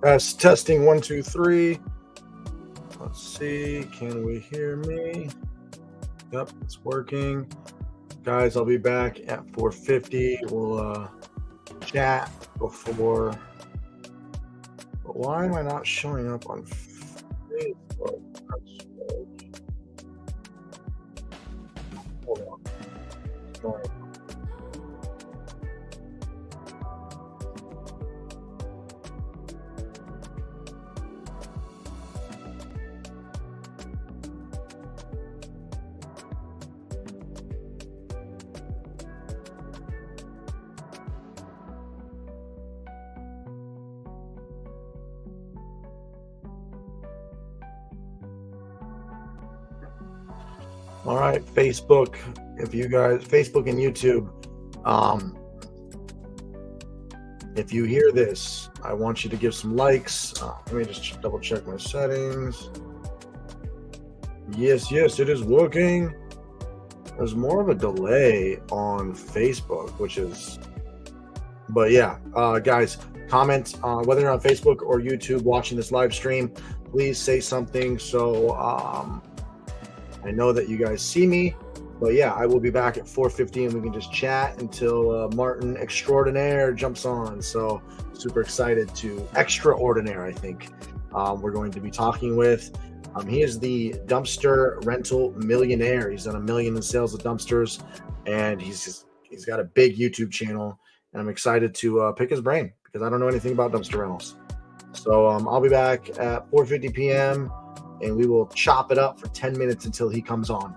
Testing 1, 2, 3. Let's see. Can we hear me? Yep, it's working. Guys, I'll be back at 4:50. We'll chat before. But why am I not showing up on Facebook? Hold on. What's going on? All right, Facebook. If you guys, Facebook and YouTube, if you hear this, I want you to give some likes. Let me just double check my settings. Yes, it is working. There's more of a delay on Facebook, which is, but yeah, guys, comment whether you're on Facebook or YouTube watching this live stream. Please say something so I know that you guys see me. But yeah, I will be back at 4:50 and we can just chat until Martin Extraordinaire jumps on. So super excited to Extraordinaire, I think we're going to be talking with. He is the dumpster rental millionaire. He's done $1 million in sales of dumpsters, and he's got a big YouTube channel. And I'm excited to pick his brain because I don't know anything about dumpster rentals. So I'll be back at 4:50 p.m. and we will chop it up for 10 minutes until he comes on.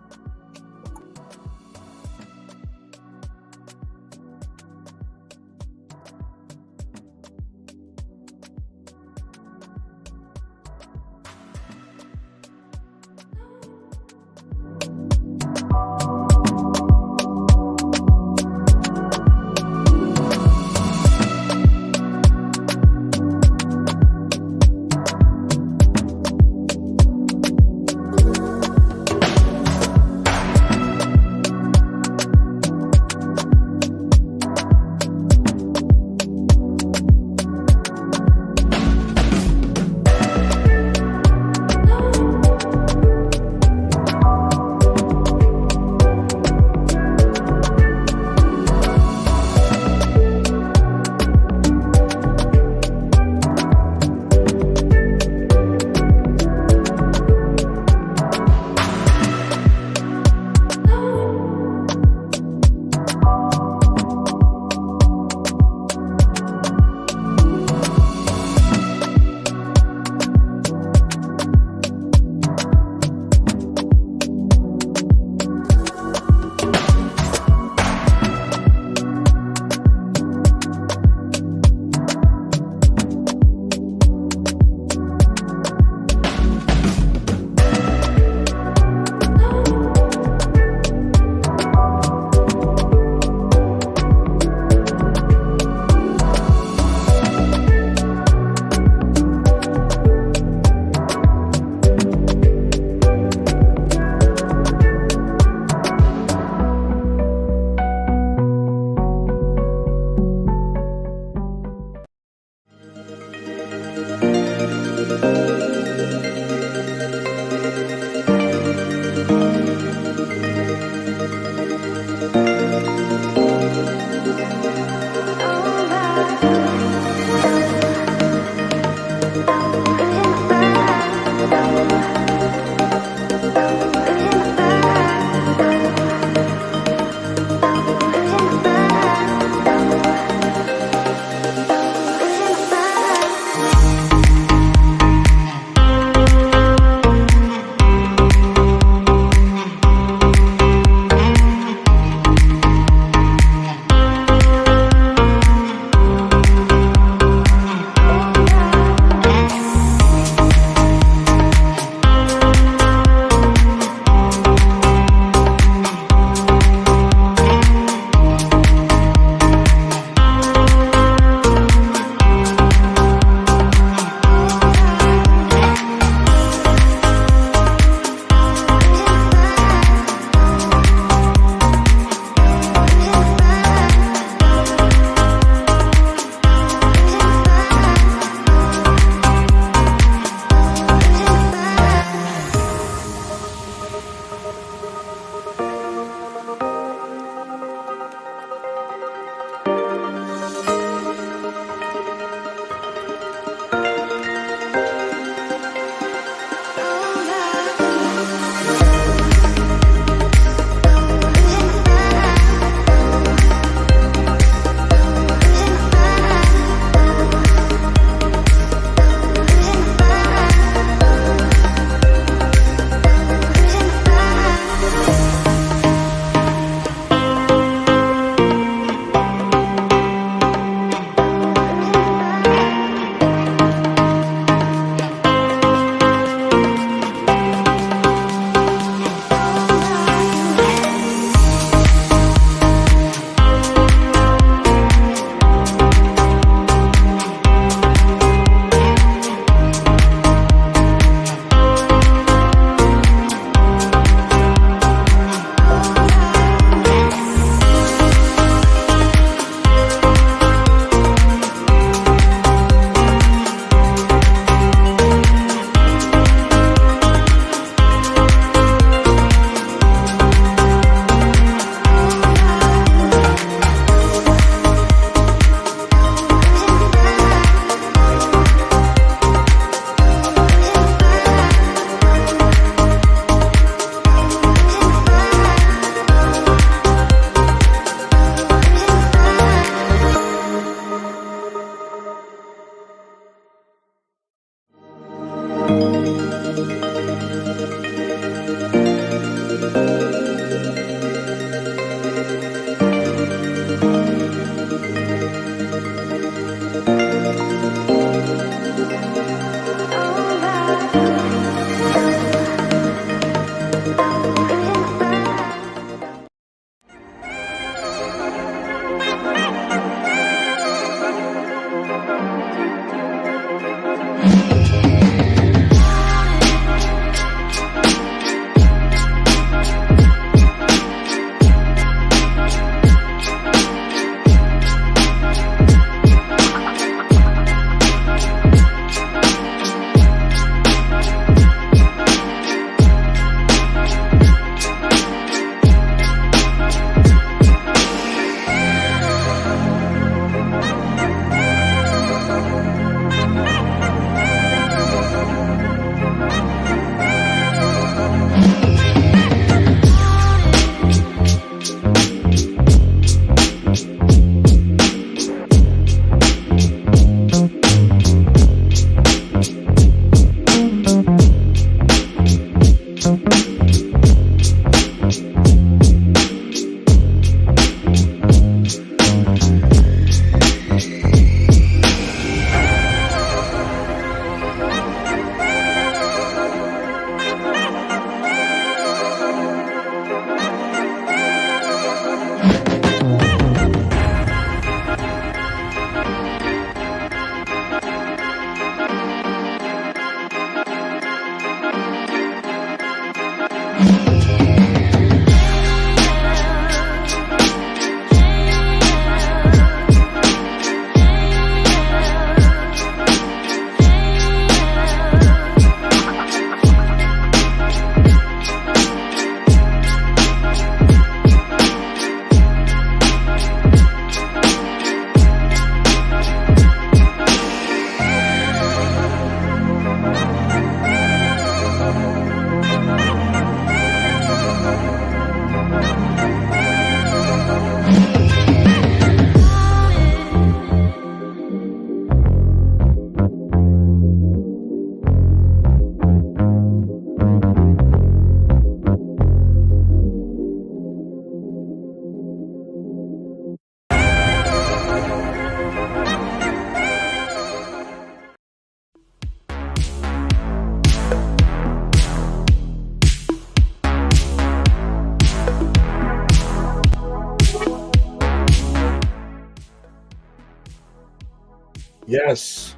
Yes,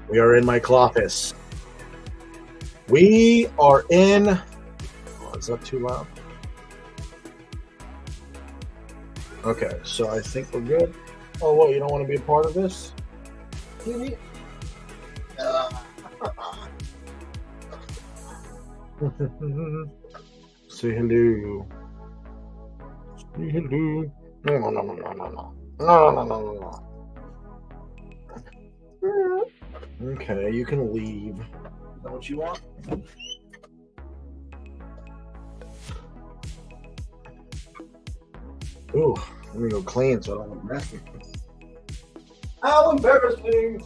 we are in my cloffice. We are in. Oh, is that too loud? Okay, so I think we're good. Oh, what? You don't want to be a part of this? Say hello. Say hello. No, no, no, no, no, no, no. No, no, no, no, no. Okay, you can leave. Is that what you want? Ooh, I'm gonna go clean so I don't look messy. How embarrassing!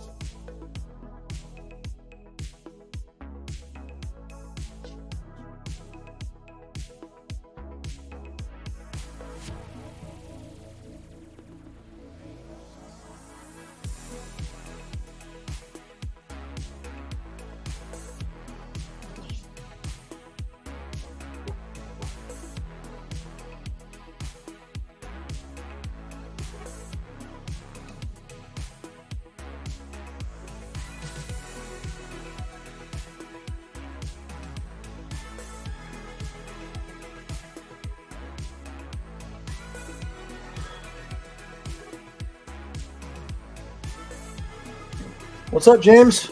What's up, James?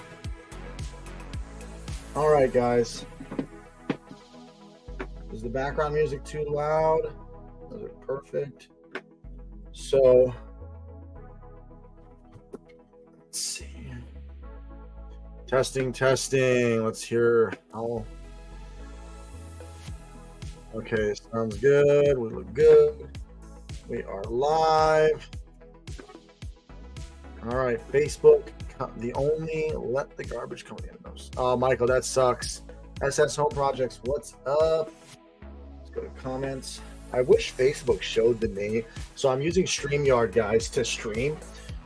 All right, guys. Is the background music too loud? Is it perfect? So, let's see. Testing, testing. Let's hear. Oh. Okay, sounds good. We look good. We are live. All right, Facebook. The only let the garbage come in those. Oh, Michael, that sucks. SS Home Projects, what's up? Let's go to comments. I wish Facebook showed the name. So I'm using StreamYard, guys, to stream.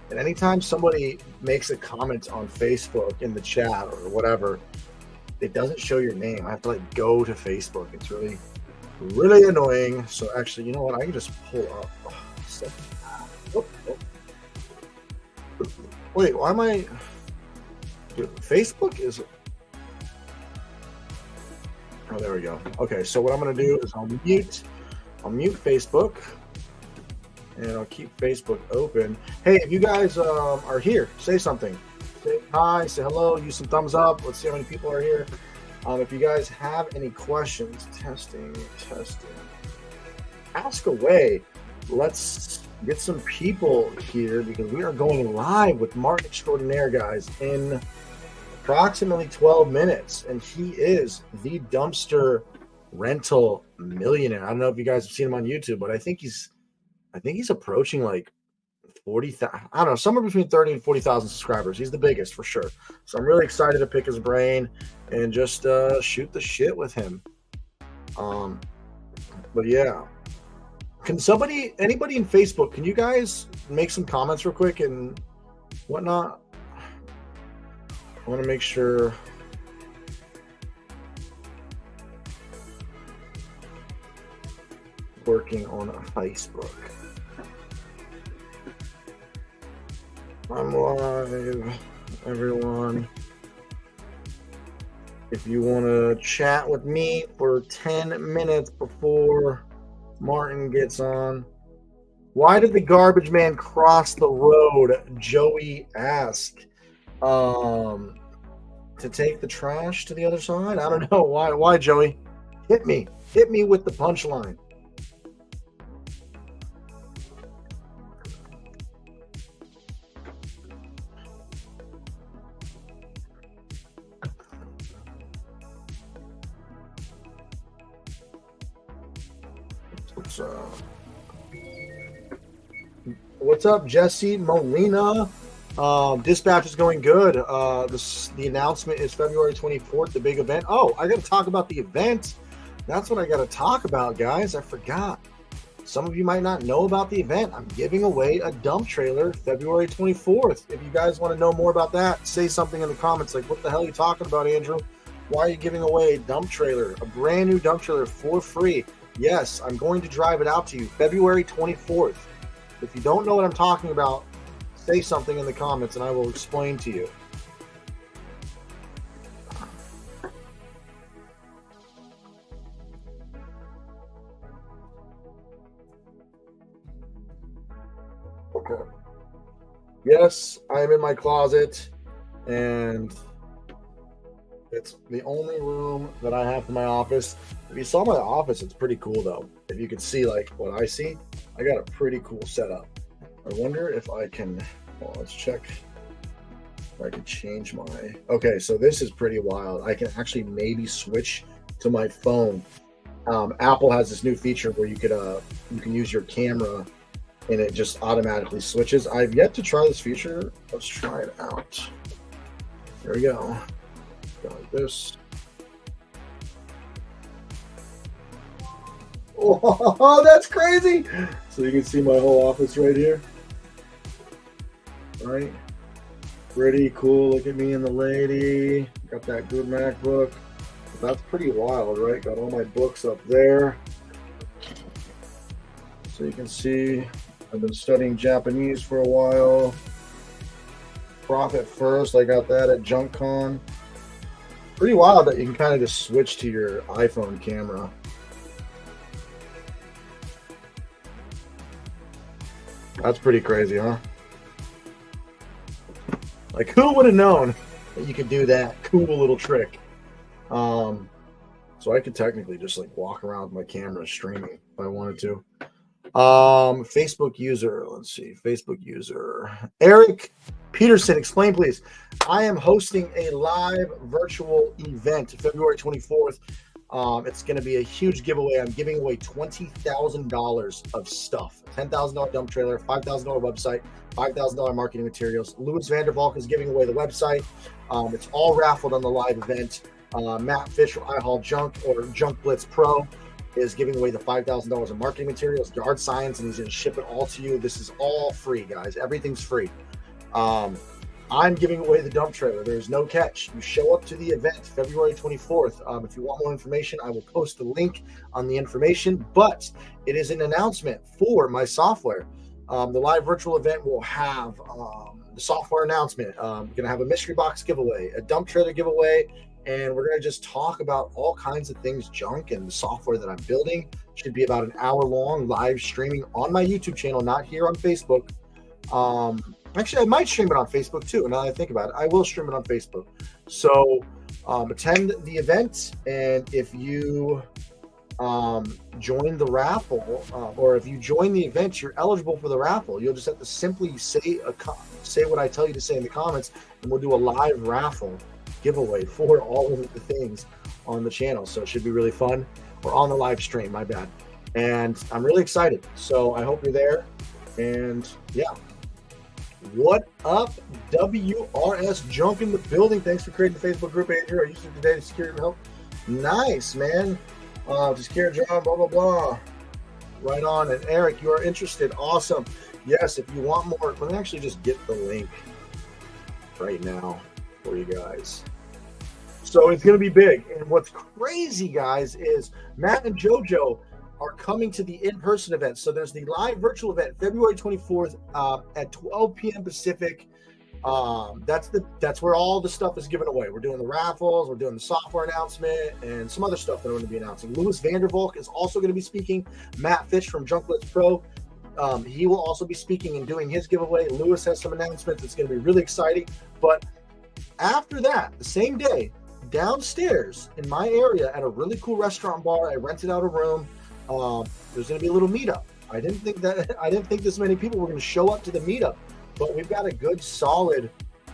And anytime somebody makes a comment on Facebook in the chat or whatever, it doesn't show your name. I have to like go to Facebook. It's really, really annoying. So actually, you know what? I can just pull up. Oh. Wait, why am I? Dude, Facebook is. Oh, there we go. Okay, so what I'm gonna do is I'll mute Facebook, and I'll keep Facebook open. Hey, if you guys are here, say something. Say hi, say hello, use some thumbs up. Let's see how many people are here. If you guys have any questions, testing, ask away. Let's get some people here because we are going live with Martin Extraordinaire, guys, in approximately 12 minutes. And he is the dumpster rental millionaire. I don't know if you guys have seen him on YouTube, but I think he's approaching like 40,000. I don't know, somewhere between 30 and 40,000 subscribers. He's the biggest for sure. So I'm really excited to pick his brain and just shoot the shit with him. But yeah. Can anybody in Facebook, can you guys make some comments real quick and whatnot? I want to make sure. Working on Facebook. I'm live, everyone. If you want to chat with me for 10 minutes before Martin gets on. Why did the garbage man cross the road? Joey asked. To take the trash to the other side? I don't know. Why, Joey? Hit me with the punchline. What's up, Jesse Molina? Dispatch is going good. The announcement is February 24th, the big event. Oh, I got to talk about the event. That's what I got to talk about, guys. I forgot. Some of you might not know about the event. I'm giving away a dump trailer February 24th. If you guys want to know more about that, say something in the comments like, what the hell are you talking about, Andrew? Why are you giving away a dump trailer, a brand new dump trailer for free? Yes, I'm going to drive it out to you February 24th. If you don't know what I'm talking about, say something in the comments and I will explain to you. Okay. Yes, I am in my closet, and it's the only room that I have for my office. If you saw my office, it's pretty cool though. If you can see like what I see, I got a pretty cool setup. I wonder if I can, well, let's check if I can change my, okay, so this is pretty wild. I can actually maybe switch to my phone. Apple has this new feature where you can use your camera and it just automatically switches. I've yet to try this feature. Let's try it out. There we go. Go like this. Oh, that's crazy. So you can see my whole office right here. All right. Pretty cool. Look at me and the lady. Got that good MacBook. That's pretty wild, right? Got all my books up there. So you can see I've been studying Japanese for a while. Profit First, I got that at JunkCon. Pretty wild that you can kind of just switch to your iPhone camera. That's pretty crazy, huh? Like, who would have known that you could do that cool little trick? So I could technically just like walk around with my camera streaming if I wanted to. Facebook user, let's see, Facebook user Eric Peterson, explain please. I am hosting a live virtual event February 24th. It's going to be a huge giveaway. I'm giving away $20,000 of stuff. $10,000 dump trailer, $5,000 website, $5,000 marketing materials. Louis Vandervalk is giving away the website. It's all raffled on the live event. Matt Fish from iHaul Junk or Junk Blitz Pro is giving away the $5,000 of marketing materials, yard signs, and he's going to ship it all to you. This is all free, guys. Everything's free. I'm giving away the dump trailer. There's no catch. You show up to the event February 24th. If you want more information, I will post the link on the information, but it is an announcement for my software. The live virtual event will have the software announcement. We're going to have a mystery box giveaway, a dump trailer giveaway, and we're going to just talk about all kinds of things junk and the software that I'm building. It should be about an hour long live streaming on my YouTube channel, not here on Facebook. Actually, I might stream it on Facebook too. Now that I think about it, I will stream it on Facebook. So attend the event, and if you join the raffle, or if you join the event, you're eligible for the raffle. You'll just have to simply say what I tell you to say in the comments, and we'll do a live raffle giveaway for all of the things on the channel. So it should be really fun. We're on the live stream, my bad. And I'm really excited. So I hope you're there. And yeah. What up, WRS Junk in the building? Thanks for creating the Facebook group, Andrew. I used it today to secure your help. Nice, man. To secure John, blah, blah, blah. Right on. And Eric, you are interested. Awesome. Yes, if you want more, let me actually just get the link right now for you guys. So it's going to be big. And what's crazy, guys, is Matt and JoJo are coming to the in-person event. So there's the live virtual event February 24th at 12 p.m. Pacific. That's where all the stuff is given away. We're doing the raffles, we're doing the software announcement, and some other stuff that we're going to be announcing. Louis Vandervalk is also going to be speaking. Matt Fish from Junk Blitz Pro, he will also be speaking and doing his giveaway. Louis has some announcements. It's going to be really exciting. But after that, the same day, downstairs in my area at a really cool restaurant bar, I rented out a room. There's going to be a little meetup. I didn't think this many people were going to show up to the meetup, but we've got a good solid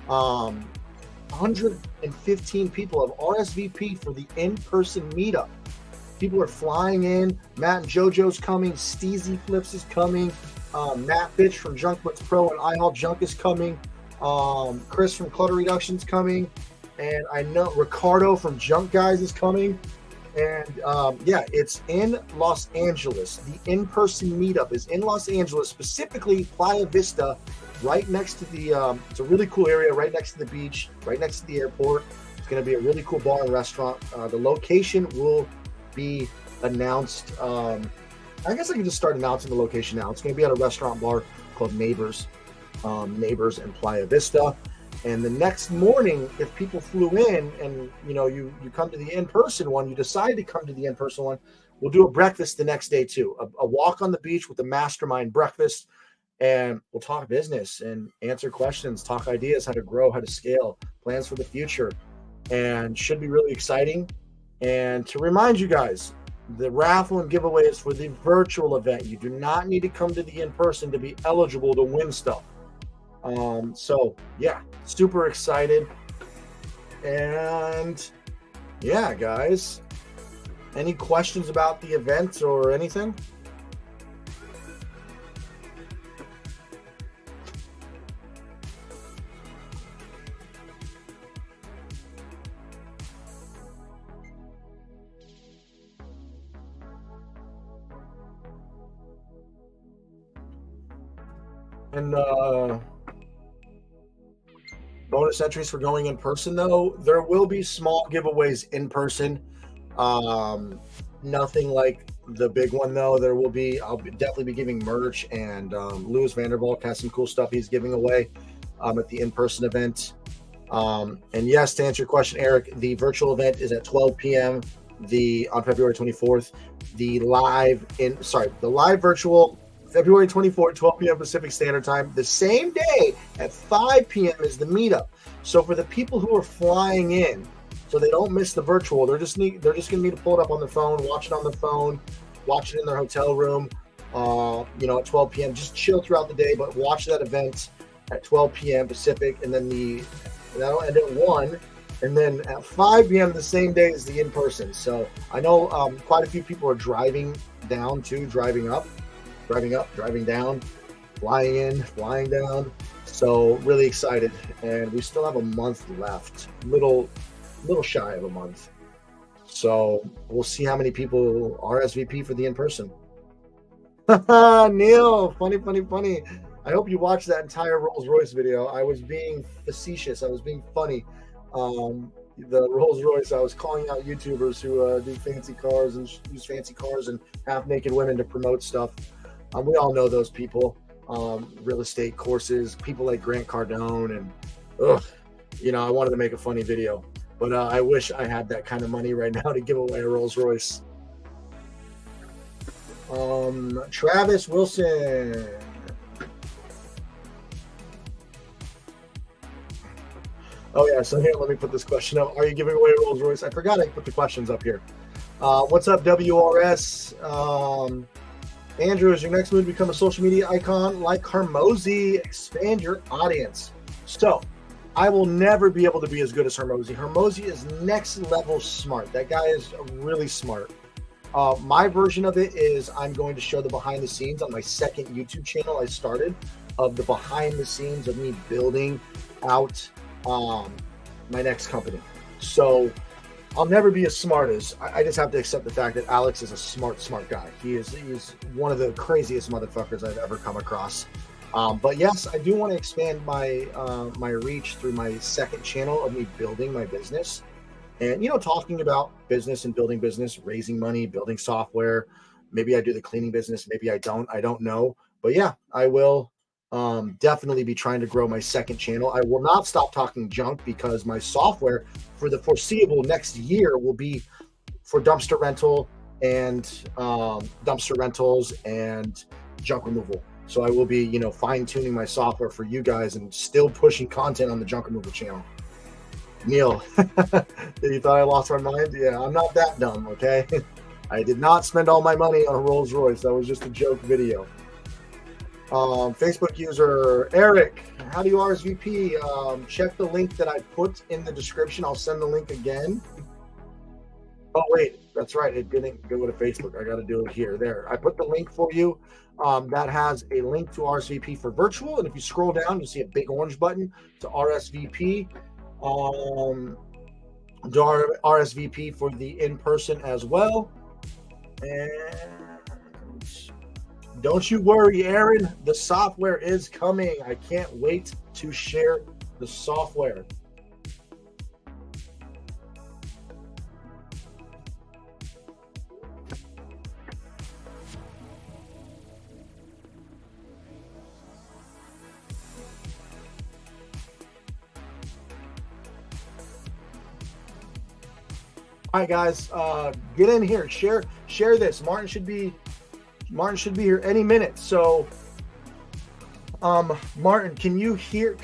115 people have RSVP for the in-person meetup. People are flying in. Matt and JoJo's coming. Steezy Flips is coming. Matt Fitch from Junk Blitz Pro and iHaul Junk is coming. Chris from Clutter Reduction is coming. And I know Ricardo from Junk Guys is coming. And yeah, it's in Los Angeles. The in-person meetup is in Los Angeles, specifically Playa Vista, right next to the, it's a really cool area, right next to the beach, right next to the airport. It's going to be a really cool bar and restaurant. The location will be announced. I guess I can just start announcing the location now. It's going to be at a restaurant bar called Neighbors. neighbors in Playa Vista. And the next morning, if people flew in and you come to the in-person one, you decide to come to the in-person one, we'll do a breakfast the next day too. A walk on the beach with a mastermind breakfast, and we'll talk business and answer questions, talk ideas, how to grow, how to scale, plans for the future, and should be really exciting. And to remind you guys, the raffle and giveaways for the virtual event. You do not need to come to the in-person to be eligible to win stuff. So yeah, super excited. And yeah, guys, any questions about the event or anything? And bonus entries for going in person, though, there will be small giveaways in person. Nothing like the big one, though. I'll definitely be giving merch, and Louis Vandervalk has some cool stuff he's giving away at the in-person event. And yes, to answer your question, Eric, the virtual event is at 12 p.m. On February 24th. The live virtual February 24th, 12 p.m. Pacific Standard Time. The same day at 5 p.m. is the meetup. So for the people who are flying in, so they don't miss the virtual, they're just going to need to pull it up on their phone, watch it on their phone, watch it in their hotel room, at 12 p.m. Just chill throughout the day, but watch that event at 12 p.m. Pacific, and then that'll end at 1. And then at 5 p.m. the same day is the in-person. So I know quite a few people are driving down too, driving up, driving down, flying in, flying down. So really excited. And we still have a month left, little shy of a month. So we'll see how many people RSVP for the in-person. Neil, funny. I hope you watched that entire Rolls Royce video. I was being facetious. I was being funny. The Rolls Royce, I was calling out YouTubers who do fancy cars and use fancy cars and half-naked women to promote stuff. We all know those people, real estate courses, people like Grant Cardone, and I wanted to make a funny video, but I wish I had that kind of money right now to give away a Rolls Royce. Travis Wilson. Oh yeah, so here, let me put this question up. Are you giving away a Rolls Royce? I forgot I put the questions up here. What's up, WRS? Andrew, is your next move to become a social media icon like Hermosi? Expand your audience. So, I will never be able to be as good as Hermosi. Hermosi is next level smart. That guy is really smart. My version of it is I'm going to show the behind the scenes on my second YouTube channel I started, of the behind the scenes of me building out my next company. So I'll never be as smart as, I just have to accept the fact that Alex is a smart guy. He's one of the craziest motherfuckers I've ever come across. But yes, I do want to expand my my reach through my second channel of me building my business, and talking about business and building business, raising money, building software. Maybe I do the cleaning business, maybe I don't know. But yeah, I will definitely be trying to grow my second channel. I will not stop talking junk, because my software for the foreseeable next year will be for dumpster rental and dumpster rentals and junk removal. So I will be, fine tuning my software for you guys and still pushing content on the junk removal channel. Neil, you thought I lost my mind? Yeah, I'm not that dumb, okay? I did not spend all my money on a Rolls Royce. That was just a joke video. Facebook user Eric, how do you RSVP? Check the link that I put in the description. I'll send the link again. Oh wait, that's right, it didn't go to Facebook. I got to do it here. There, I put the link for you. That has a link to RSVP for virtual, and if you scroll down, you'll see a big orange button to RSVP. Do RSVP for the in-person as well. And don't you worry, Aaron, the software is coming. I can't wait to share the software. All right, guys, get in here. Share this. Martin should be here any minute. So, Martin, can you hear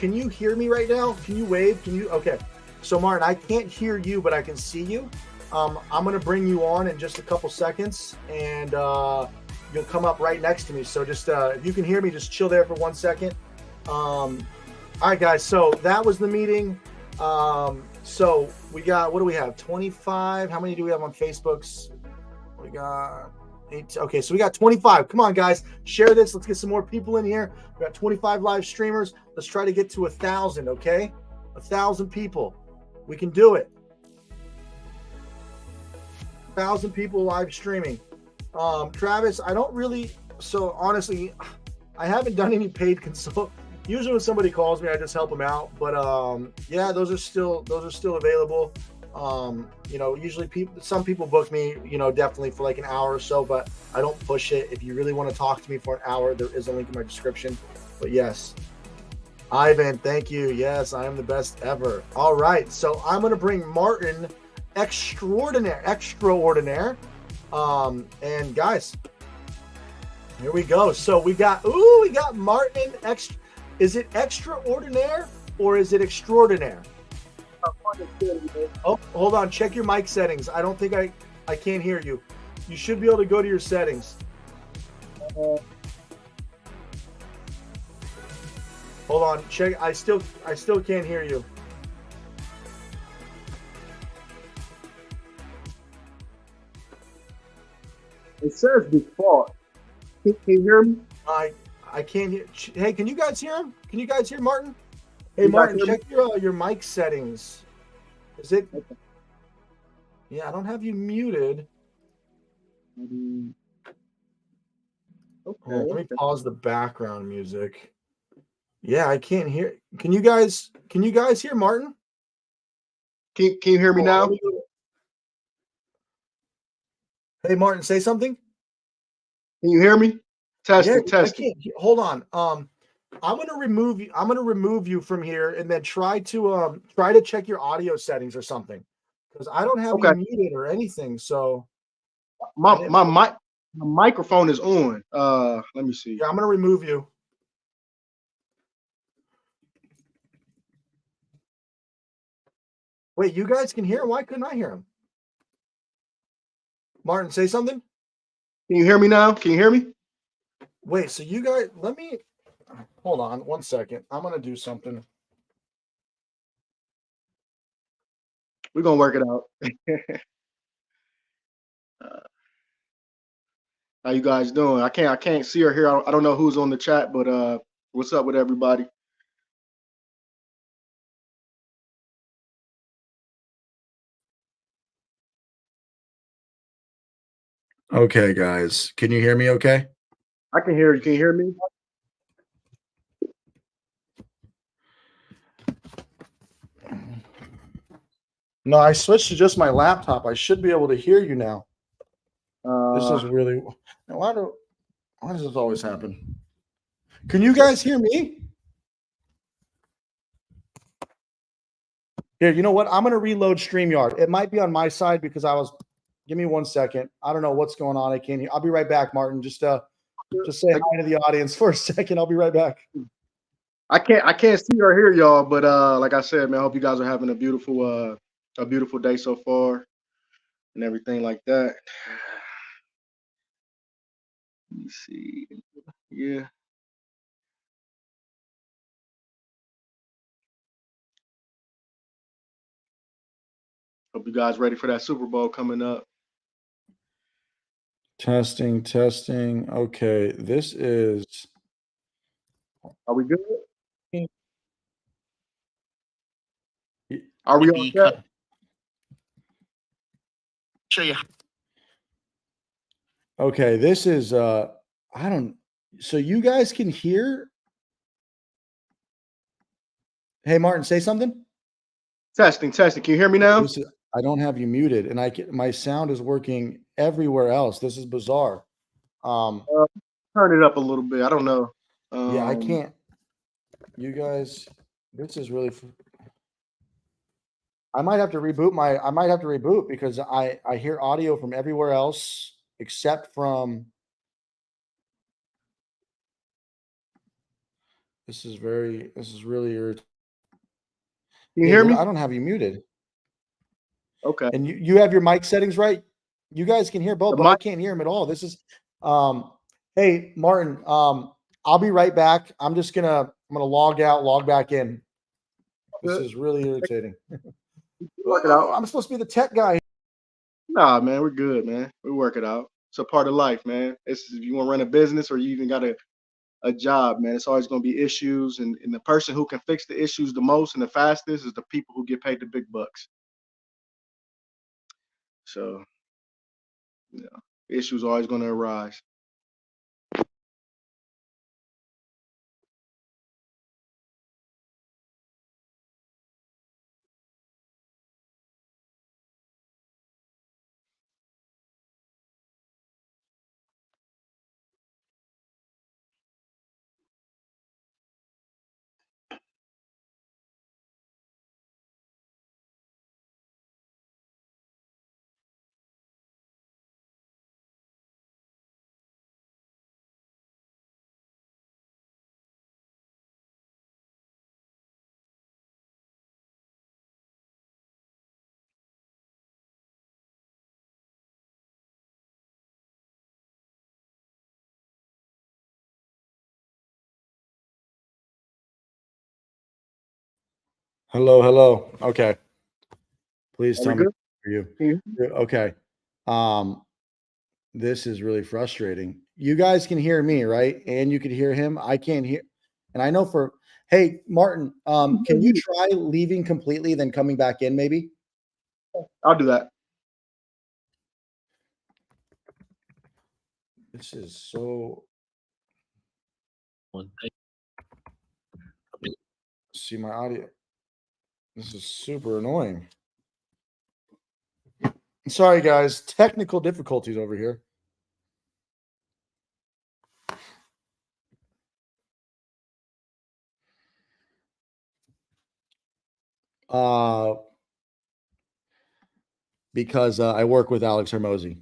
me right now? Can you wave? Okay. So Martin, I can't hear you, but I can see you. I'm gonna bring you on in just a couple seconds, and you'll come up right next to me. So just if you can hear me, just chill there for 1 second. All right, guys. So that was the meeting. So we got, what do we have? 25. How many do we have on Facebooks? We got 8. Okay, so we got 25. Come on, guys. Share this. Let's get some more people in here. We got 25 live streamers. Let's try to get to 1,000, okay? 1,000 people. We can do it. 1,000 people live streaming. Travis, I don't really, so honestly, I haven't done any paid consult. Usually when somebody calls me, I just help them out. But yeah, those are still available. You know, usually some people book me, you know, definitely for like an hour or so, but I don't push it. If you really want to talk to me for an hour, there is a link in my description. But yes, Ivan, thank you. Yes, I am the best ever. All right, so I'm going to bring Martin Extraordinaire. And guys, here we go. So we got Martin is it Extraordinaire or is it Extraordinaire? Oh, hold on. Check your mic settings. I don't think I can't hear you. You should be able to go to your settings. Hold on. Check. I still can't hear you. It says default. Can you hear me? I can't hear. Hey, can you guys hear him? Can you guys hear Martin? Hey, Martin, check your mic settings. Is it? Okay. Yeah, I don't have you muted. Okay. Oh, let me pause the background music. Yeah, I can't hear. Can you guys hear Martin? Can you hear me now? Hey, Martin, say something. Can you hear me? Testing. Hold on. I'm gonna remove you from here, and then try to check your audio settings or something, because I don't have you muted or anything. So my microphone is on. Let me see. Yeah, I'm gonna remove you. Wait, you guys can hear him? Why couldn't I hear him? Martin, say something. Can you hear me now? Can you hear me? Wait, so you guys, hold on 1 second. I'm gonna do something. We're gonna work it out. How you guys doing? I can't see or hear. I don't know who's on the chat, but what's up with everybody? Okay, guys, can you hear me okay? I can hear you. Can you hear me? No, I switched to just my laptop. I should be able to hear you now. This is really, why does this always happen? Can you guys hear me? Here, you know what? I'm going to reload StreamYard. It might be on my side because give me 1 second. I don't know what's going on. I can't hear. I'll be right back, Martin. Just say hi to the audience for a second. I'll be right back. I can't see or hear y'all, but like I said, man, I hope you guys are having a beautiful day so far and everything like that. Let me see. Yeah. Hope you guys ready for that Super Bowl coming up. Testing. Okay, this is. Are we good? Are we on set? Show you. Okay, this is so you guys can hear. Hey, Martin, say something. Testing. Can you hear me now? I don't have you muted, and my sound is working everywhere else. This is bizarre. Turn it up a little bit. I don't know. Yeah, I can't. You guys, this is really. I might have to reboot because I hear audio from everywhere else except from. This is really irritating. Can you hear me? I don't have you muted. Okay. And you have your mic settings right? You guys can hear both, The but I mic. can't hear him at all. This is hey Martin, I'll be right back. I'm gonna log out, log back in. This Good. is really irritating. Work it out. I'm supposed to be the tech guy. Nah, man, we're good, man. We work it out. It's a part of life, man. It's if you want to run a business or you even got a job, man. It's always going to be issues, and the person who can fix the issues the most and the fastest is the people who get paid the big bucks. So, yeah, issues are always going to arise. Hello. Okay. Please Are we tell me good? for you. Can you- Okay. This is really frustrating. You guys can hear me, right? And you can hear him. I can't hear. And I know hey, Martin, can you try leaving completely, then coming back in maybe? I'll do that. This is so. See my audio. This is super annoying. Sorry, guys. Technical difficulties over here. Because I work with Alex Hermosi.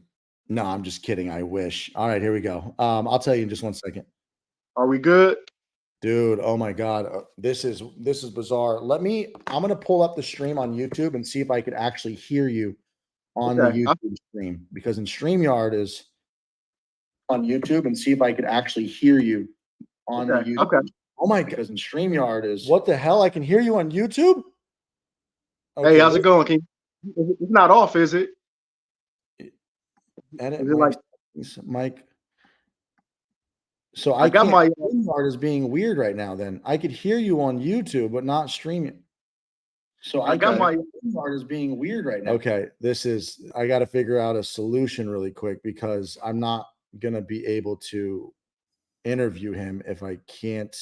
No, I'm just kidding. I wish. All right, here we go. I'll tell you in just 1 second. Are we good? Dude, oh my God. This is bizarre. I'm gonna pull up the stream on YouTube and see if I could actually hear you on the Okay. YouTube stream. Because in StreamYard is on YouTube and see if I could actually hear you on the YouTube. Okay. Oh my God, because in StreamYard is what the hell? I can hear you on YouTube? Hey, how's it going? It's not off, is it? Edit Is it like Mike. So I got can't. my StreamYard is being weird right now. Then I could hear you on YouTube, but not streaming. So I got my StreamYard is being weird right now. Okay, I got to figure out a solution really quick because I'm not gonna be able to interview him if I can't.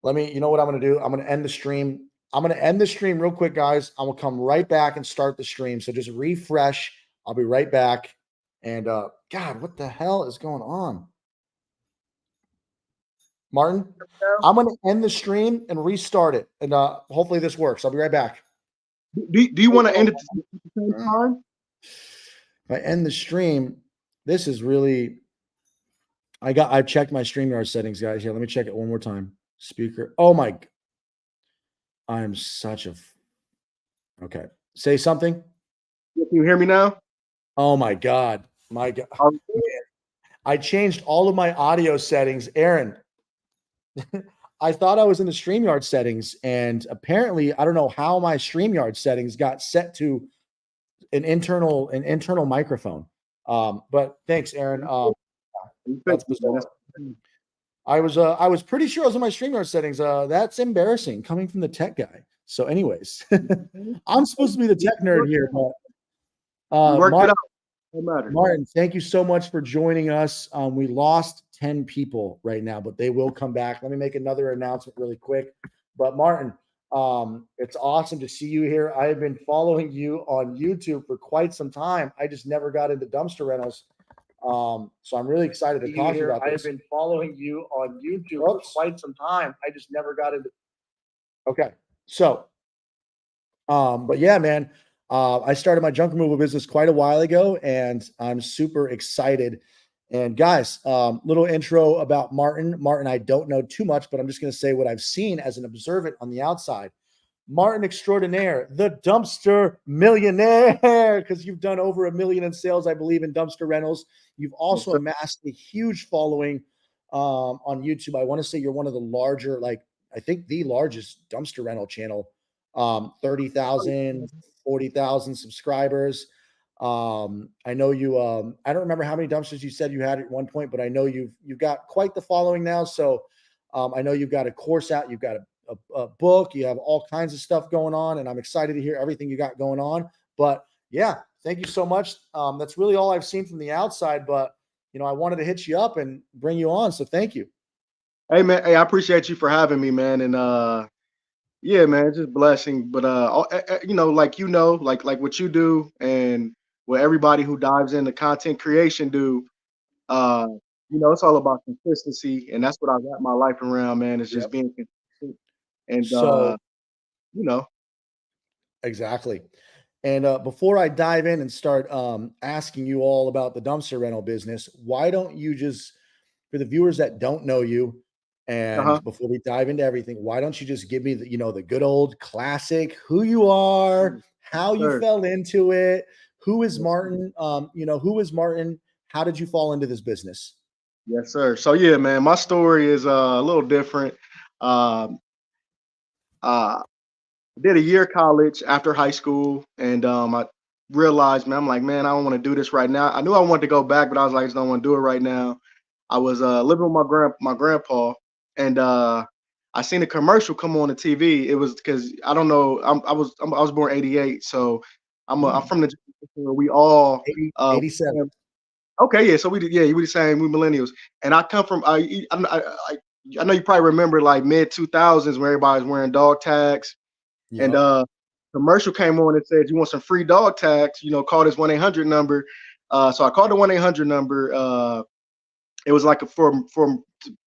You know what I'm gonna do? I'm gonna end the stream. I'm gonna end the stream real quick, guys. I'm gonna come right back and start the stream. So just refresh. I'll be right back. And God, what the hell is going on? Martin, I'm going to end the stream and restart it. And hopefully this works. I'll be right back. do you want to end it at the same time? If I end the stream, this is really. I've checked my StreamYard settings, guys. Yeah, let me check it one more time. Speaker. Oh my. I'm such a. Okay. Say something. Can you hear me now? Oh my God. My God. I changed all of my audio settings. Aaron, I thought I was in the StreamYard settings, and apparently, I don't know how my StreamYard settings got set to an internal microphone. But thanks, Aaron. That's bizarre. I was pretty sure I was in my StreamYard settings. That's embarrassing coming from the tech guy. So, anyways, I'm supposed to be the tech nerd here, but worked it out. No matter. Martin, thank you so much for joining us. We lost 10 people right now, but they will come back. Let me make another announcement really quick. But Martin, it's awesome to see you here. I have been following you on YouTube for quite some time. I just never got into dumpster rentals. So I'm really excited to talk to you about this. I've been following you on YouTube for quite some time. I just never got into. Okay. So But yeah, man, I started my junk removal business quite a while ago, and I'm super excited. And guys, little intro about Martin. Martin, I don't know too much, but I'm just going to say what I've seen as an observant on the outside. Martin Extraordinaire, the dumpster millionaire, because you've done over 1 million in sales, I believe, in dumpster rentals. You've Yes, also sir. amassed a huge following on YouTube. I want to say you're one of the larger, like, I think the largest dumpster rental channel, 30,000, 40,000 subscribers. I know you, I don't remember how many dumpsters you said you had at one point, but I know you've got quite the following now. So I know you've got a course out, you've got a book, you have all kinds of stuff going on, and I'm excited to hear everything you got going on. But yeah, thank you so much. That's really all I've seen from the outside, but I wanted to hit you up and bring you on. So thank you. Hey man, hey, I appreciate you for having me, man. And yeah, man, it's just blessing. But like what you do and what everybody who dives into content creation do, uh, it's all about consistency, and that's what I wrap my life around, man. It's just Yep. being consistent and So you know, exactly. And before I dive in and start asking you all about the dumpster rental business, why don't you just, for the viewers that don't know you, uh-huh. and before we dive into everything, why don't you just give me the good old classic, who you are, Yes, how you sir. fell into it, who is Yes, sir. Martin, who is Martin, how did you fall into this business? Yes, sir. So yeah, man, my story is a little different. Um, uh, did a year college after high school, and I realized, man, I'm like, man, I don't want to do this right now. I knew I wanted to go back, but I was like, I just don't want to do it right now. I was living with my grandpa, and I seen a commercial come on the TV. It was because I don't know, I was born '88, so I'm Hmm. from the generation where we all 80, uh 87. okay, yeah. So we did, yeah, we the same, we millennials, and I come from I know you probably remember like mid 2000s where everybody's wearing dog tags and Yep. commercial came on and said, "You want some free dog tags? Call this 1-800 number." So I called the 1-800 number. It was like a from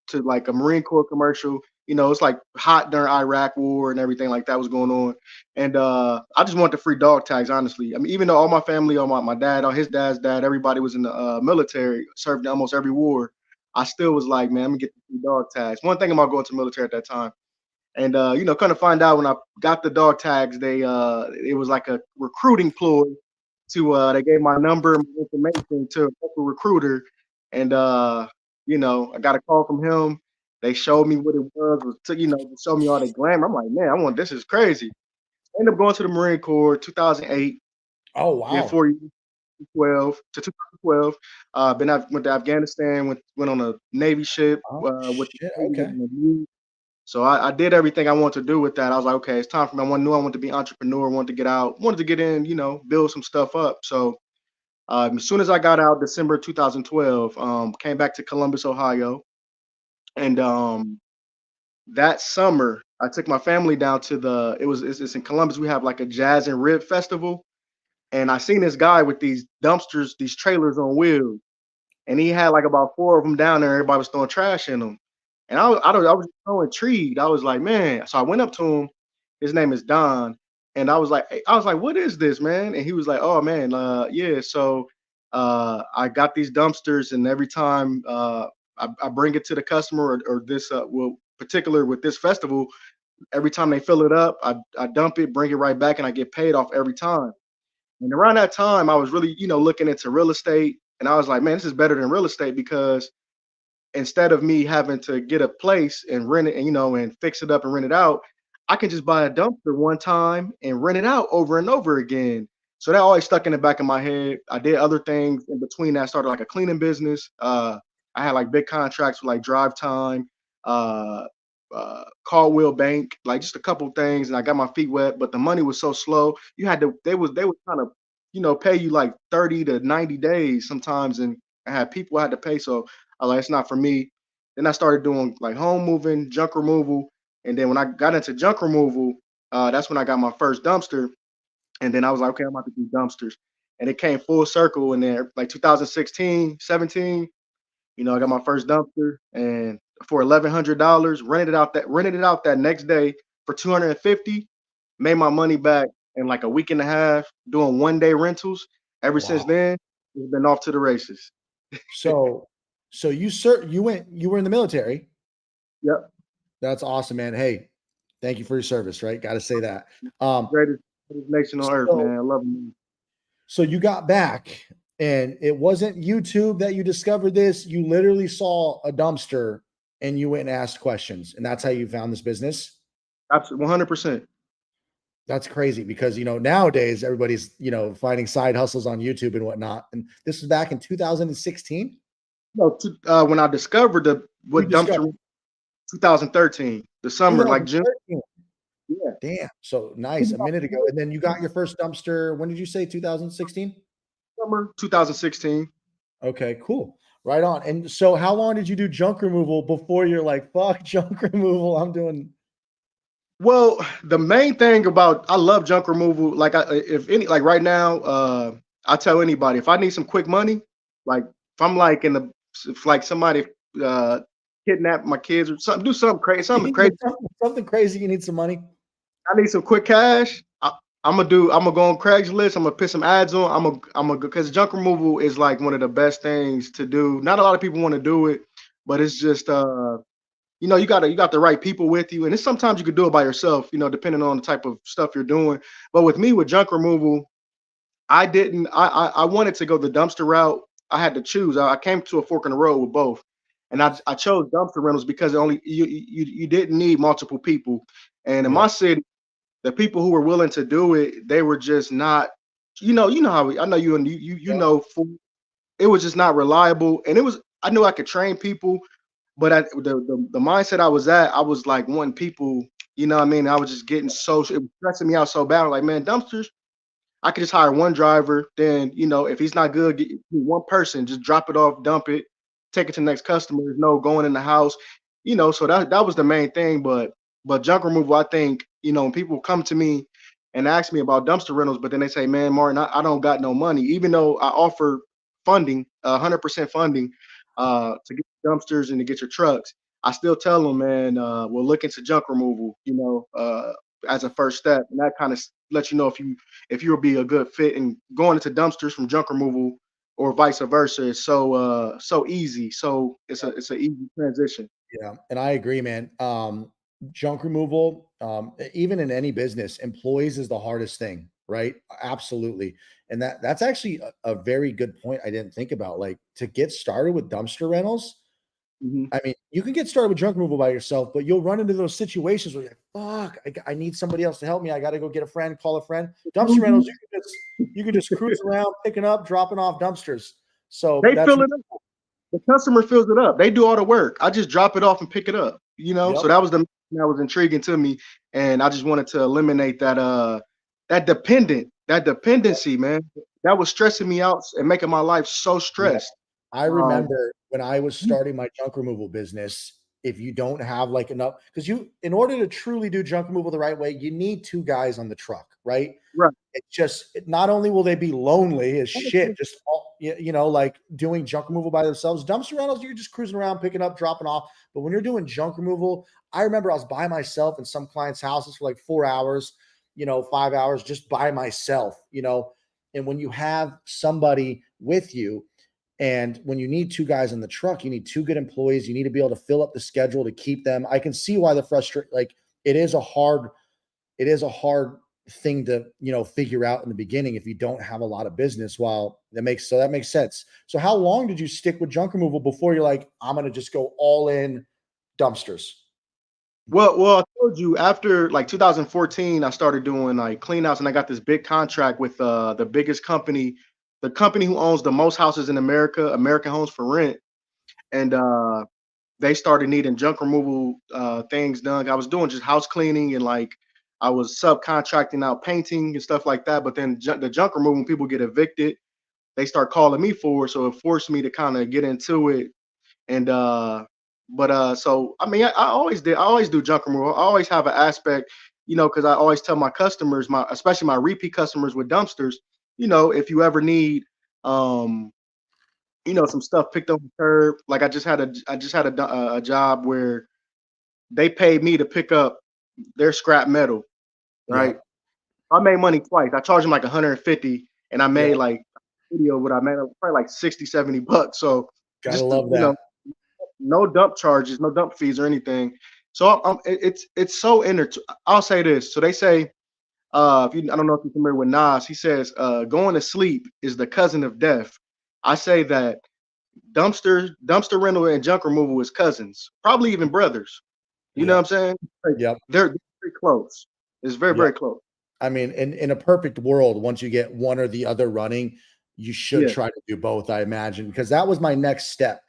to like a Marine Corps commercial. It's like hot during Iraq War and everything like that was going on. And I just want the free dog tags, honestly. I mean, even though all my family, all my dad, all his dad's dad, everybody was in the military, served in almost every war. I still was like, man, I'm gonna get the free dog tags. One thing about going to military at that time. And kind of find out when I got the dog tags, they it was like a recruiting ploy to they gave my number and my information to a local recruiter, and I got a call from him. They showed me what it was to, to show me all the glamour. I'm like, man, I want this is crazy. Ended up going to the Marine Corps 2008, Oh, did wow. 4 years, 12 to 2012. Went to Afghanistan, went on a Navy ship Oh, with shit. the Navy, was Okay. in the Navy. So I did everything I wanted to do with that. I was like, okay, it's time for me. Knew I wanted to be an entrepreneur, wanted to get out, wanted to get in, build some stuff up. So as soon as I got out, December 2012, came back to Columbus, Ohio, and that summer I took my family down to it's in Columbus. We have like a jazz and rib festival, and I seen this guy with these dumpsters, these trailers on wheels, and he had like about four of them down there. Everybody was throwing trash in them, and I was so intrigued. I was like, man. So I went up to him. His name is Don, and I was like, what is this, man? And he was like, oh man, yeah. So I got these dumpsters, and every time I bring it to the customer or this well particular with this festival, every time they fill it up, I dump it, bring it right back, and I get paid off every time. And around that time, I was really, looking into real estate. And I was like, man, this is better than real estate because instead of me having to get a place and rent it and, and fix it up and rent it out, I can just buy a dumpster one time and rent it out over and over again. So that always stuck in the back of my head. I did other things in between that. I started like a cleaning business. I had like big contracts with like Drive Time, uh, Caldwell Bank, like just a couple things, and I got my feet wet. But the money was so slow. You had to. They was trying to, pay you like 30 to 90 days sometimes, and I had people I had to pay. So I was like, it's not for me. Then I started doing like home moving, junk removal, and then when I got into junk removal, that's when I got my first dumpster. And then I was like, okay, I'm about to do dumpsters. And it came full circle in there, like 2016, 17. I got my first dumpster and for $1,100, rented it out that next day for 250, made my money back. in like a week and a half doing 1 day rentals. Ever since Wow. then, it's been off to the races. So, you were in the military. Yep. That's awesome, man. Hey, thank you for your service, right? Got to say that. Um, Greatest nation on earth, so man. I love them. so you got back and it wasn't YouTube that you discovered this. You literally saw a dumpster and you went and asked questions, and that's how you found this business. Absolutely, 100%. That's crazy because nowadays everybody's finding side hustles on YouTube and whatnot. And this was back in 2016. No, when I discovered You what discovered dumpster 2013, the summer, like June. 2013. Yeah. Damn. So nice. A minute ago. And then you got your first dumpster. When did you say 2016? Summer 2016. Okay, cool. Right on. And so how long did you do junk removal before you're like, fuck junk removal? I'm doing Well, the main thing about I love junk removal. Like if any like right now, I tell anybody if I need some quick money, like if I'm like if like somebody uh kidnap my kids or something, do something crazy. something crazy. You need some money. I need some quick cash. I'm gonna go on Craigslist. I'm gonna put some ads on. I'm gonna because junk removal is like one of the best things to do. Not a lot of people want to do it, but it's just you got the right people with you, and it's sometimes you could do it by yourself, depending on the type of stuff you're doing. But with me with junk removal, I didn't. I wanted to go the dumpster route. I had to choose. I came to a fork in the road with both, and I chose dumpster rentals because only you didn't need multiple people, and in Yeah. my city, the people who were willing to do it, they were just not. You know how I know you and you Yeah. know, it was just not reliable, and it was. I knew I could train people, but the mindset I was at, I was like wanting people, you know what I mean? I was just getting it was stressing me out so bad. I'm like, man, dumpsters, I could just hire one driver. Then, if he's not good, get one person, just drop it off, dump it, take it to the next customer. There's no going in the house, so that was the main thing. But junk removal, I think, when people come to me and ask me about dumpster rentals, but then they say, man, Martin, I don't got no money, even though I offer funding, 100% funding, to get dumpsters and to get your trucks. I still tell them, man, we'll look into junk removal, as a first step, and that kind of lets you know if you will be a good fit. And going into dumpsters from junk removal or vice versa is so easy. So it's a easy transition. Yeah, and I agree, man. Junk removal, even in any business, employees is the hardest thing, right? Absolutely. And that's actually a very good point I didn't think about. Like to get started with dumpster rentals, Hmm. I mean, you can get started with junk removal by yourself, but you'll run into those situations where you're like, fuck, I need somebody else to help me. I got to go get a friend, call a friend. Dumpster rentals, you can just cruise around, picking up, dropping off dumpsters. So They that's fill it up. The customer fills it up. They do all the work. I just drop it off and pick it up. yep. So that was intriguing to me, and I just wanted to eliminate that dependency, man. That was stressing me out and making my life so Yeah. stressed. I Um, remember when I was starting my junk removal business, if you don't have like enough, because in order to truly do junk removal the right way, you need two guys on the truck, right? right. It's just not only will they be lonely as shit, just like doing junk removal by themselves. Dumpster rentals, you're just cruising around, picking up, dropping off. But when you're doing junk removal, I remember I was by myself in some clients' houses for like 4 hours, 5 hours just by myself. And when you have somebody with you, and when you need two guys in the truck, you need two good employees. You need to be able to fill up the schedule to keep them. I can see why the frustration, like it is a hard thing to figure out in the beginning if you don't have a lot of business. While that makes sense. So how long did you stick with junk removal before you're like, I'm gonna just go all in dumpsters? Well, I told you after like 2014, I started doing like clean outs, and I got this big contract with the biggest company, the company who owns the most houses in America, American Homes for Rent, and they started needing junk removal things done. I was doing just house cleaning and like I was subcontracting out painting and stuff like that. But then the junk removal, when people get evicted, they start calling me for it. So it forced me to kind of get into it. And so I mean, I always do junk removal. I always have an aspect, because I always tell my customers, especially my repeat customers with dumpsters, if you ever need um some stuff picked up the curb. Like I just had a job where they paid me to pick up their scrap metal, Yeah. right? I made money twice. I charged him like 150, and I Yeah, made like video what I made probably like 60, 70 bucks. So gotta just to, love that. no dump charges, no dump fees or anything. So it's so I'll say this. So they say, if you, I don't know if you're familiar with Nas. He says, going to sleep is the cousin of death. I say that dumpster rental and junk removal is cousins, probably even brothers. You know what Yep. I'm saying? Like, Yep. they're very close. It's very, Yep. very close. I mean, in a perfect world, once you get one or the other running, you should Yeah. try to do both, I imagine, because that was my next step.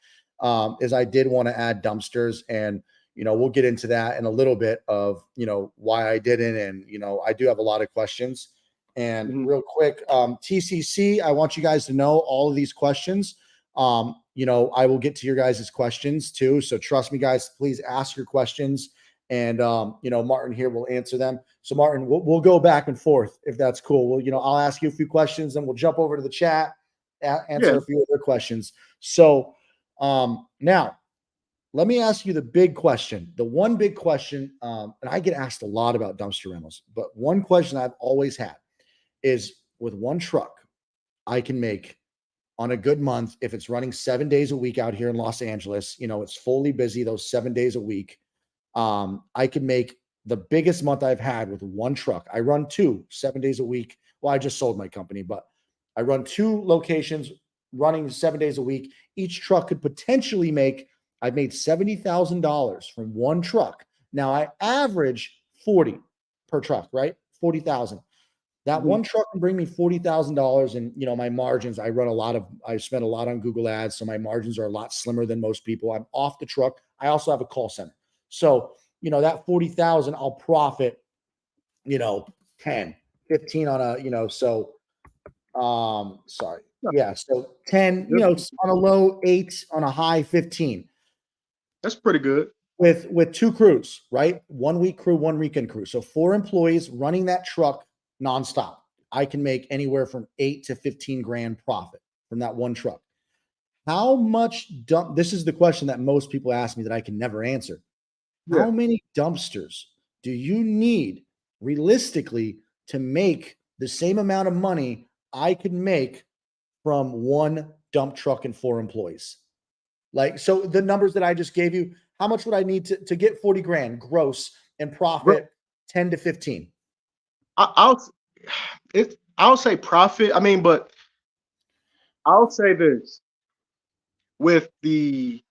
Is I did want to add dumpsters, and we'll get into that in a little bit of why I didn't, and I do have a lot of questions. And Mhm. real quick, TCC, I want you guys to know all of these questions. I will get to your guys' questions too. So trust me, guys, please ask your questions. And Martin here will answer them. So Martin, we'll go back and forth if that's cool. Well, I'll ask you a few questions, and we'll jump over to the chat, Yeah. answer a few other questions. So now let me ask you the big question. The one big question, and I get asked a lot about dumpster rentals, but one question I've always had is, with one truck, I can make, on a good month, if it's running 7 days a week out here in Los Angeles, it's fully busy those 7 days a week. I can make the biggest month I've had with one truck. I run 7 days a week. Well, I just sold my company, but I run 2 locations running 7 days a week. Each truck could potentially make, I've made $70,000 from one truck. Now I average 40 per truck, right? 40,000. That Mhm. one truck can bring me $40,000, and my margins. I spent a lot on Google Ads, so my margins are a lot slimmer than most people. I'm off the truck. I also have a call center, so that 40,000, I'll profit, 10, 15 on a, so sorry, No, yeah, so 10, that's on a low 8, on a high 15, that's pretty good. with 2 crews, right? 1 week crew, 1 weekend crew. So 4 employees running that truck nonstop. I can make anywhere from 8 to 15 grand profit from that one truck. How much dump? This is the question that most people ask me that I can never answer. Yeah. How many dumpsters do you need realistically to make the same amount of money I could make from one dump truck and 4 employees? Like, so the numbers that I just gave you, how much would I need to get 40 grand gross and Bro, profit 10 to 15? I'll I'll say profit. I mean, but I'll say this with the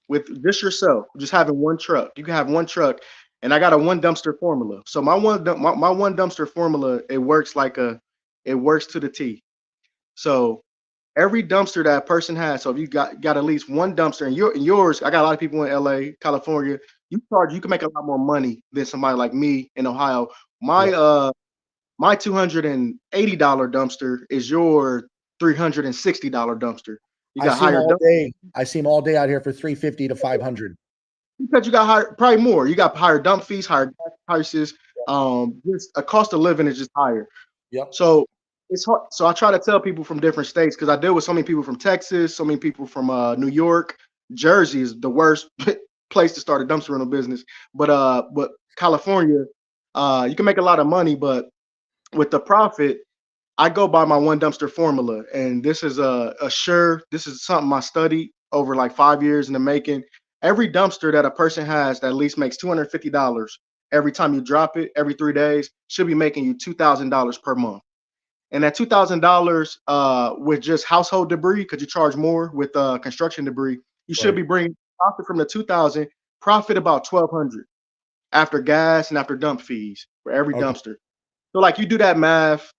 with just yourself, just having one truck. You can have one truck, and I got a one dumpster formula. So my one dumpster formula, it works to the T. So every dumpster that person has, so if you got at least one dumpster, and yours, I got a lot of people in LA, California, you can make a lot more money than somebody like me in Ohio. My Yeah. my $280 dumpster is your $360 dumpster. You I got see them higher all dump day. I see them all day out here for 350 to 500. because you got higher, probably more. You got higher dump fees, higher gas prices. Just a cost of living is just higher. Yep. So it's hard. So I try to tell people from different states because I deal with so many people from Texas, so many people from New York. Jersey is the worst place to start a dumpster rental business. But California, you can make a lot of money, but with the profit, I go by my one dumpster formula, and this is this is something I studied over like 5 years in the making. Every dumpster that a person has that at least makes $250 every time you drop it every 3 days should be making you $2,000 per month. And that $2,000 with just household debris, because you charge more with construction debris, you should Right. be bringing profit from the 2,000, profit about 1,200 after gas and after dump fees for every Okay. dumpster. So like you do that math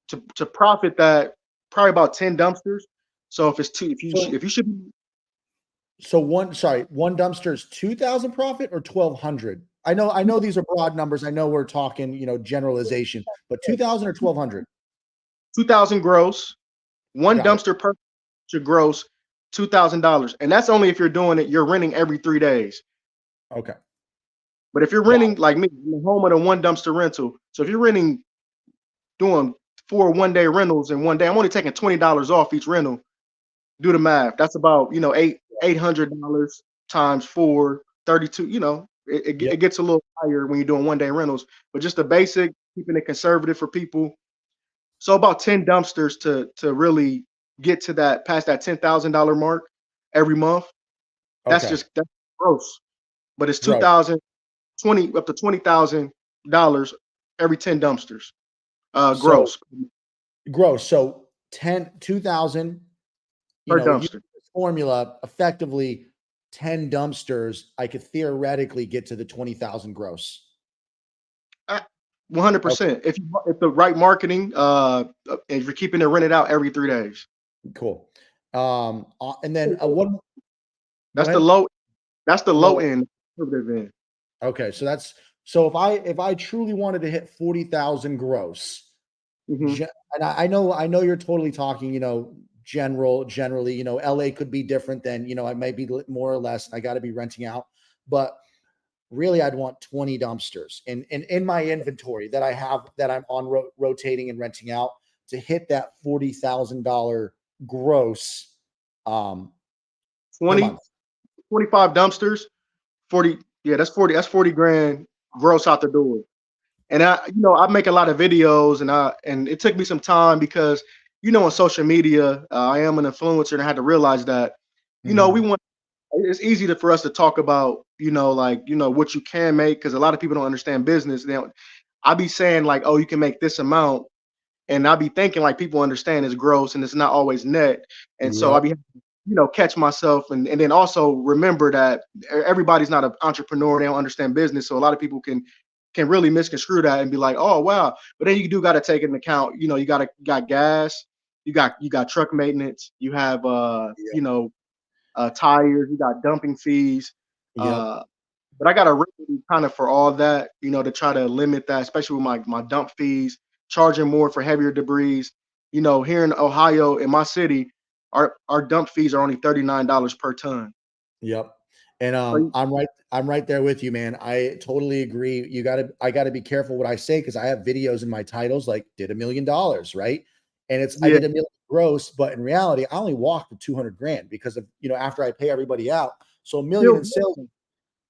to profit that probably about 10 dumpsters. So if it's two, So if you should be one dumpster is 2,000 profit or 1,200? I know these are broad numbers. I know we're talking, generalization, but 2,000 or 1,200? 2,000 gross, one Got it. dumpster per should gross $2,000, and that's only if you're doing it. You're renting every 3 days. Okay. But if you're Got renting like me, I'm the home of the one dumpster rental. So if you're renting doing 4 1 day rentals in one day, I'm only taking $20 off each rental. Do the math. That's about $800 times 4, 32. it. Yep. It gets a little higher when you're doing 1 day rentals. But just the basic keeping it conservative for people. So about 10 dumpsters to really get to that past that $10,000 mark every month. Okay. That's gross, but it's Gross. 2,000, 20 up to $20,000 every 10 dumpsters, So gross gross. So 2,000, per using dumpster. this formula, effectively 10 dumpsters, I could theoretically get to the 20,000 gross. 100%. If the right marketing, if you're keeping it rented out every 3 days, Cool. And then one. Go that's the ahead. low. That's the low Low. end, conservative end. Okay, so if I truly wanted to hit 40,000 gross, Hmm. and I know you're totally talking, generally, LA could be different than, it might be more or less. I got to be renting out, but really, I'd want 20 dumpsters in my inventory that I have that I'm on rotating and renting out to hit that $40,000 gross per 20, month. 25 dumpsters, 40. Yeah, that's 40. That's 40 grand gross out the door. And I make a lot of videos, and it took me some time because, on social media, I am an influencer, and I had to realize that, we Mhm. want. It's easy for us to talk about, what you can make because a lot of people don't understand business. I be saying like, oh, you can make this amount, and I be thinking like people understand it's gross and it's not always net, and so I Yep. be catch myself and then also remember that everybody's not an entrepreneur. They don't understand business, so a lot of people can really misconstrue that and be like, oh wow. But then you do got to take into account, you got gas, you got truck maintenance, you have Yep. tires, you got dumping fees. Yep. uh but I got a remedy kind of for all that, to try to limit that, especially with my dump fees, charging more for heavier debris. Here in Ohio, in my city, our dump fees are only $39 per ton. Yep. And So I'm right there with you, man. I totally agree. I gotta be careful what I say because I have videos in my titles like did $1 million, right? And I yeah, did a million gross, but in reality, I only walked to 200 grand because of, after I pay everybody out. So a million still in sales.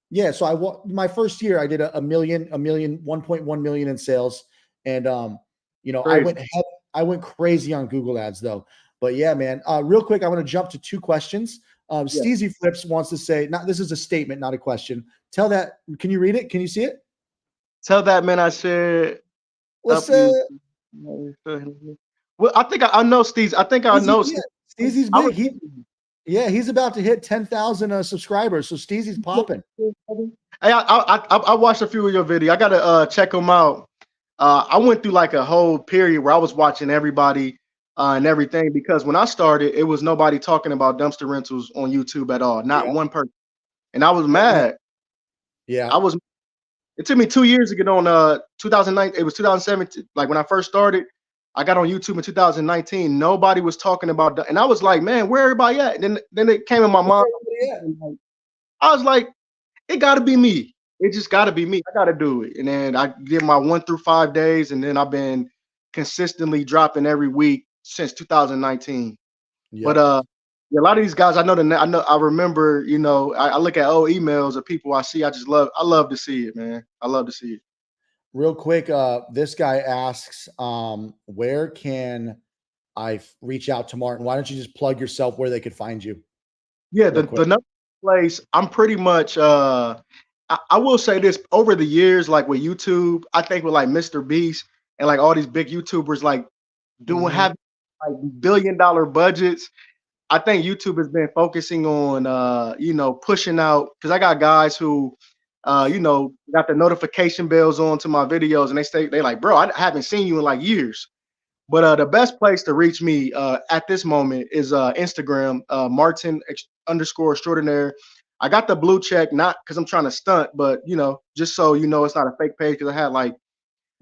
Yeah. So my first year, I did a million, 1.1 million in sales. And crazy. I went crazy on Google ads though. But yeah, man, real quick, I want to jump to two questions. Yeah. Steezy Flips wants to say, not, this is a statement, not a question. Can you read it? Can you see it? Tell that man I said What's up you. Well, I think I know Steve. I think I Steezy, know yeah, Steve. Steezy's I big. remember. He's about to hit 10,000 subscribers. So Steezy's popping. Hey, I watched a few of your videos. I gotta check them out. I went through like a whole period where I was watching everybody and everything because when I started, it was nobody talking about dumpster rentals on YouTube at all, not Yeah. one person, and I was Yeah. mad. Yeah. I was. It took me 2 years to get on 2009. It was 2017. Like when I first started, I got on YouTube in 2019. Nobody was talking about, and I was like, man, where everybody at? And then it came in my mind. Yeah. I was like, it got to be me. It just got to be me. I got to do it. And then I did my 1 through 5 days, and then I've been consistently dropping every week since 2019. But Yep. yeah, a lot of these guys, I remember, I look at old emails of people I see. I love to see it, man. I love to see it. Real quick, this guy asks, where can reach out to Martin? Why don't you just plug yourself where they could find you Yeah, real the quick? number place, I'm pretty much I will say this over the years, like with YouTube, I think with like Mr. Beast and like all these big YouTubers like doing Mhm. having like billion-dollar budgets. I think YouTube has been focusing on pushing out because I got guys who got the notification bells on to my videos and they like, bro, I haven't seen you in like years. But the best place to reach me at this moment is Instagram, Martin underscore extraordinaire. I got the blue check, not because I'm trying to stunt, but just so you know, it's not a fake page. Because I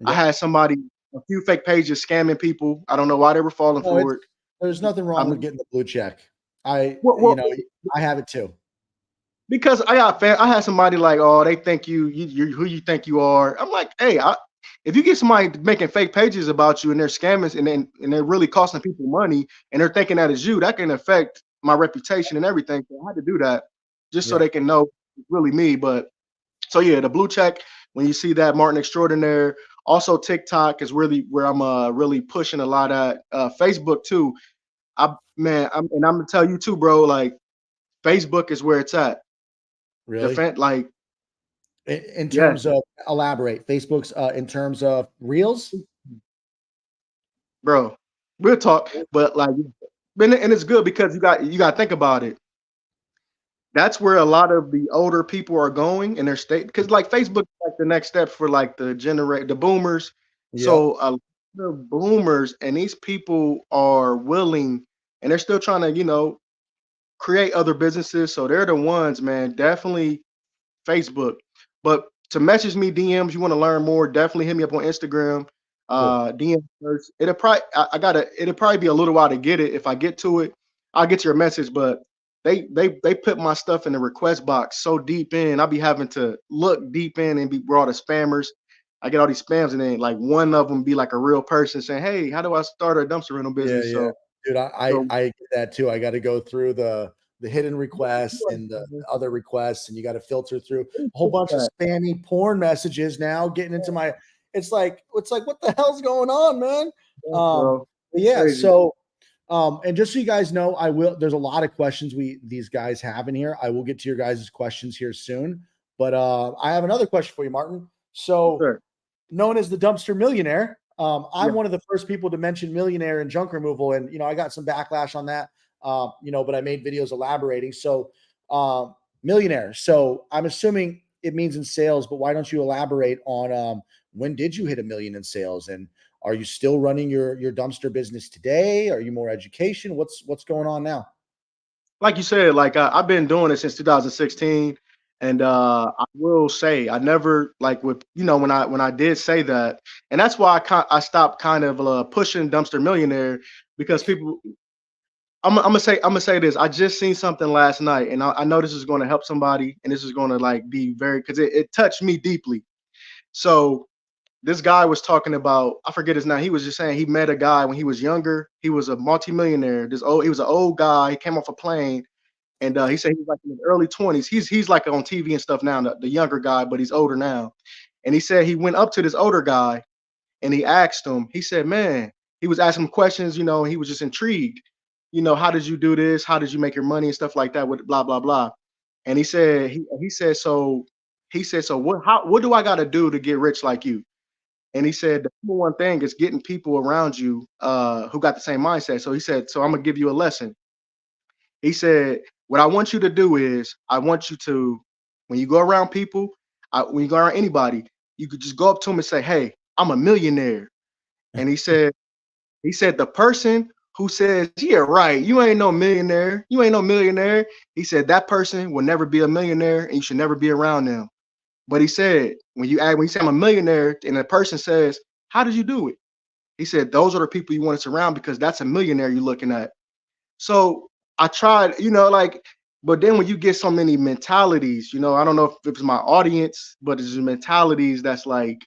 Yep. had somebody, a few fake pages scamming people. I don't know why they were falling No, for it. there's nothing I wrong with mean, getting the blue check. I, what, you what, know, I have it too. because I had somebody like, oh, they think you who you think you are. I'm like, hey, if you get somebody making fake pages about you and they're scammers and they're really costing people money and they're thinking that is you, that can affect my reputation and everything. So I had to do that just so they Yep. can know it's really me. But so yeah, the blue check when you see that Martin Extraordinaire Also, TikTok is really where I'm really pushing a lot at. Facebook too. And I'm gonna tell you too, bro. Like Facebook is where it's at. Really? Defend like In yes, terms of elaborate, Facebook's in terms of reels. bro. We'll talk, but like, and it's good because you got to think about it. That's where a lot of the older people are going in their state because like Facebook is like the next step for like the boomers. Yep. So a lot of boomers and these people are willing and they're still trying to create other businesses. So they're the ones, man. Definitely Facebook. But to message me DMs, you want to learn more, definitely hit me up on Instagram. Cool. DM first. It'll probably be a little while to get it. If I get to it, I'll get your message. But they put my stuff in the request box so deep in, I'll be having to look deep in and be brought to spammers. I get all these spams, and then like one of them be like a real person saying, "Hey, how do I start a dumpster rental Yeah, business?" yeah. So, Dude, so I get that too. I gotta go through the hidden requests and the other requests, and you gotta filter through a whole bunch of spammy porn messages now getting into my it's like, what the hell's going on, man? bro, But yeah, crazy. so and just so you guys know, there's a lot of questions these guys have in here. I will get to your guys' questions here soon. But I have another question for you, Martin. So Sure. known as the dumpster millionaire. I'm Yeah. one of the first people to mention millionaire and junk removal, and I got some backlash on that. But I made videos elaborating. So, millionaire. So I'm assuming it means in sales, but why don't you elaborate on when did you hit 1 million in sales, and are you still running your dumpster business today? Are you more education? What's going on now? Like you said, like I've been doing it since 2016, and I will say I never like with when I did say that, and that's why I stopped kind of pushing dumpster millionaire because people. I'm gonna say this. I just seen something last night, and I know this is going to help somebody, and this is going to like be very because it touched me deeply. So this guy was talking about I forget his name. He was just saying he met a guy when he was younger. He was a multimillionaire. He was an old guy. He came off a plane and he said he was like in his early 20s. He's like on TV and stuff now, the younger guy, but he's older now. And he said he went up to this older guy and he asked him, he said, man, he was asking him questions, and he was just intrigued. How did you do this? How did you make your money and stuff like that with blah blah blah. And he said, so what do I gotta do to get rich like you? And he said the number one thing is getting people around you who got the same mindset. So he said, so I'm gonna give you a lesson. He said, "What I want you to do is, I want you to, when you go around people, when you go around anybody, you could just go up to them and say, 'Hey, I'm a millionaire.'" And he said, the person who says, "Yeah, right, you ain't no millionaire, you ain't no millionaire," he said that person will never be a millionaire, and you should never be around them. But he said, when you say I'm a millionaire, and a person says, "How did you do it?" He said, those are the people you want to surround because that's a millionaire you're looking at. So I tried, like, but then when you get so many mentalities, I don't know if it's my audience, but it's just mentalities that's like,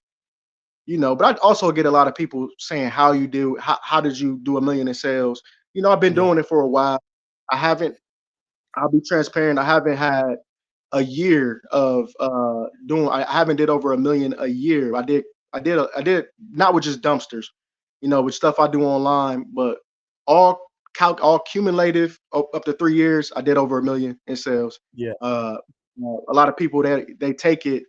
but I also get a lot of people saying how did you do 1 million in sales? I've been Yeah, doing it for a while. I haven't, I'll be transparent. I haven't had a year of doing I haven't did over 1 million a year. I did not with just dumpsters, with stuff I do online, but all all cumulative up to 3 years, I did over 1 million in sales. yeah, A lot of people that they take it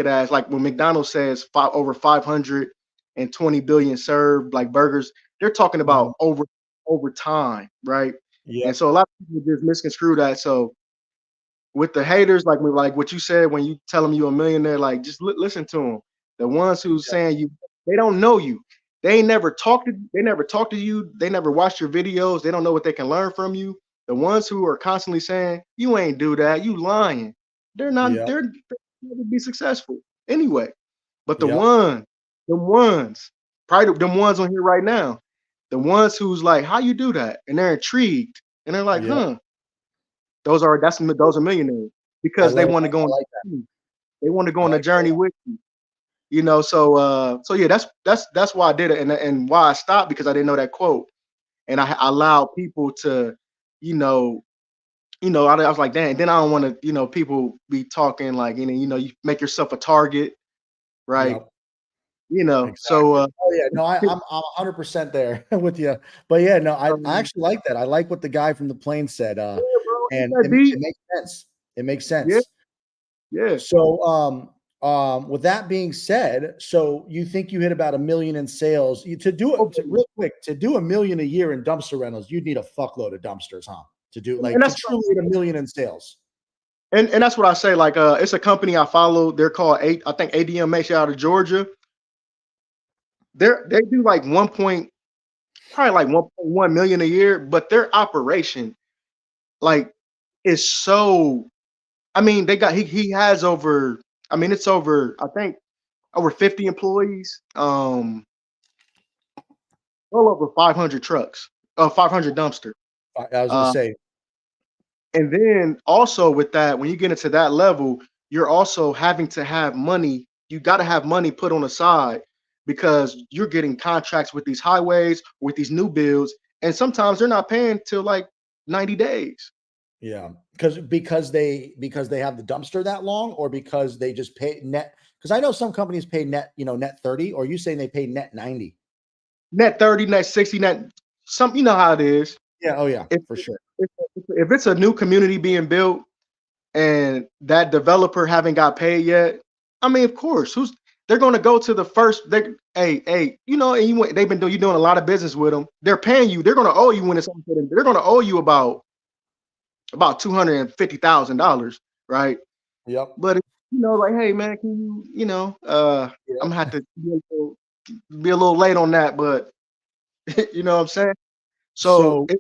as like when McDonald's says over 520 billion served like burgers, they're talking about mhm, over time, right? yep, And so a lot of people just misconstrue that. So with the haters, like what you said when you tell them you're a millionaire, like just listen to them. The ones who yeah, saying they don't know you. They ain't never talked to they never talked to you. They never watched your videos. They don't know what they can learn from you. The ones who are constantly saying you ain't do that, you lying. They're not. yep, They're never be successful anyway. But yep, the ones, probably them ones on here right now, the ones who's like, how you do that, and they're intrigued, and they're like, yep. huh, those are millionaires I because they love want to go I on like they want to go I on the like that a journey lot. with you. So yeah, that's why I did it, and why I stopped because I didn't know that quote, and I allowed people to, you know, I was like, dang. Then I don't want to, people be talking like, you make yourself a target, right? Yep. You know, so Exactly. Oh yeah, no, I'm 100% there with you. But yeah, no, I um, actually like that. I like what the guy from the plane said. yeah, bro, ain't And that deep? it makes sense. It makes Yeah, sense. yeah. So, with that being said, so you think you hit about 1 million in sales? To do it real quick, to do 1 million a year in dumpster rentals, you'd need a fuckload of dumpsters, huh? To do And like to that's truly hit 1 million in sales. and that's what I say. Like, it's a company I follow. They're called I think ADMH out of Georgia. They do like probably like 1.1 million a year, but their operation like is so. I mean, he has over. I mean, it's over. I think over 50 employees. Well over 500 trucks. 500 dumpster. I was gonna Uh, say, and then also with that, when you get into that level, you're also having to have money. You got to have money put on the side because you're getting contracts with these highways, with these new builds, and sometimes they're not paying till like 90 days. yeah, because they have the dumpster that long, or because they just pay net. Because I know some companies pay net, net 30, or you saying they pay net 90. Net 30, net 60, net some, you know how it is. Yeah. Oh yeah, If for sure. if it's a new community being built and that developer haven't got paid yet, I mean, of course, they're going to go to the first. Hey, and they've been doing you doing a lot of business with them. They're paying you. They're going to owe you when it's on. They're going to owe you about $250,000, right? Yep. But like, hey man, can I'm gonna have to be a little late on that, but you know what I'm saying. So So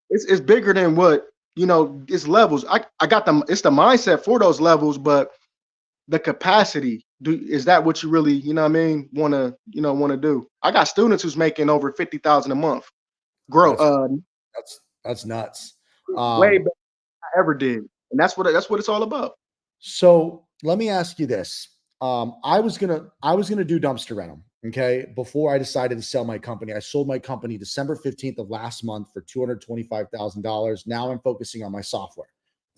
it's bigger than what it's levels. I got them. It's the mindset for those levels, but the capacity. Is that what you really, what I mean, want to do? I got students who's making over 50,000 a month. Grow that's that's nuts. way Um, better than I ever did, and that's what it's all about. so let me ask you this. I was gonna do dumpster rental. Okay. Before I decided to sell my company, I sold my company December 15th of last month for $225,000. Now I'm focusing on my software.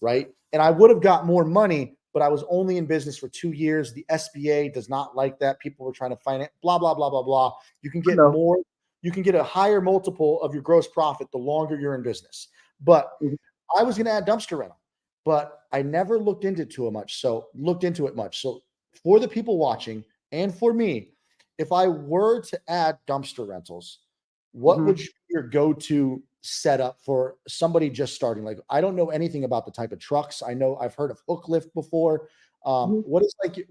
Right. And I would have got more money, but I was only in business for 2 years. The SBA does not like that. People were trying to finance, blah, blah, blah, blah, blah. You can I get know. more, you can get a higher multiple of your gross profit the longer you're in business. But Mhm. I was going to add dumpster rental, but I never looked into it much. So for the people watching and for me, if I were to add dumpster rentals, what Mhm. would be your go-to setup for somebody just starting? Like, I don't know anything about the type of trucks. I know I've heard of hook lift before. Mhm.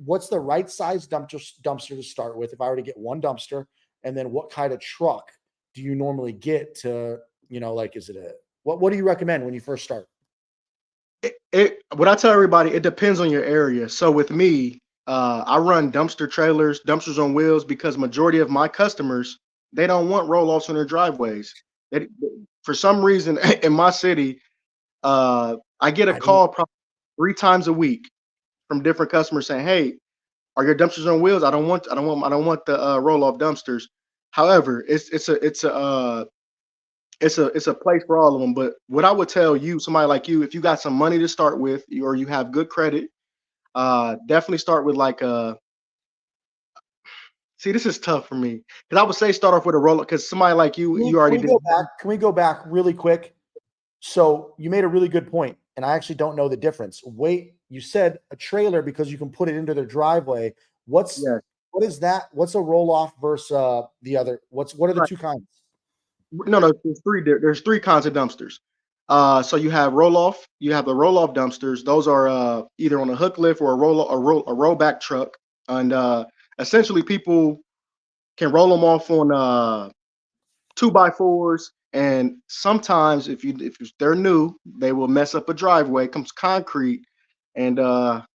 What's the right size dumpster to start with if I were to get one dumpster? And then what kind of truck do you normally get to, is it what do you recommend when you first start? What I tell everybody, it depends on your area. So with me, I run dumpster trailers, dumpsters on wheels, because majority of my customers, they don't want roll-offs on their driveways. They, for some reason, in my city, I get a I don't call probably 3 times a week from different customers saying, "Hey, are your dumpsters on wheels? I don't want the roll-off dumpsters." However, it's a place for all of them. But what I would tell you, somebody like you, if you got some money to start with, or you have good credit, definitely start with like a. See, this is tough for me because I would say start off with a roller. Because somebody like you, you Can already we did. go back? Can we go back really quick? So you made a really good point, and I actually don't know the difference. Wait, you said a trailer because you can put it into their driveway. What's Yeah, what is that? What's a roll off versus the other? What are the right. two kinds? No, there's three kinds of dumpsters. So you have roll off. You have the roll off dumpsters. Those are either on a hook lift or a rollback truck, and essentially people can roll them off on 2x4s, and sometimes if they're new, they will mess up a driveway. Comes concrete, and and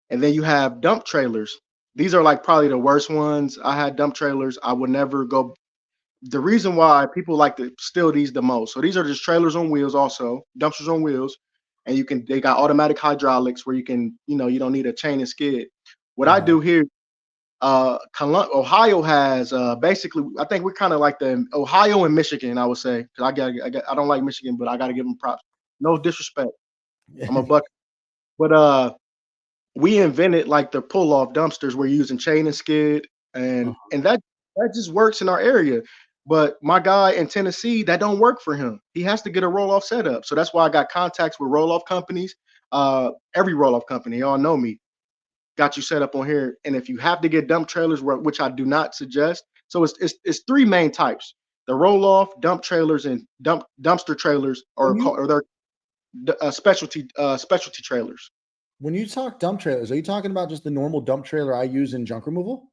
then you have dump trailers. These are like probably the worst ones. I had dump trailers. I would never go. The reason why people like to steal these the most. So these are just trailers on wheels, also dumpsters on wheels, and they got automatic hydraulics where you don't need a chain and skid. What I Uh-huh. do here, Ohio has basically. I think we're kind of like the Ohio and Michigan. I would say because I don't like Michigan, but I got to give them props. No disrespect, I'm a buck, but we invented like the pull off dumpsters. We're using chain and skid. and that just works in our area. But my guy in Tennessee, that don't work for him. He has to get a roll off set up. So that's why I got contacts with roll off companies. Every roll off company, y'all know me, got you set up on here. And if you have to get dump trailers, which I do not suggest, so it's three main types: the roll off, dump trailers, and dumpster trailers, When you or they're specialty trailers. when you talk dump trailers, are you talking about just the normal dump trailer I use in junk removal?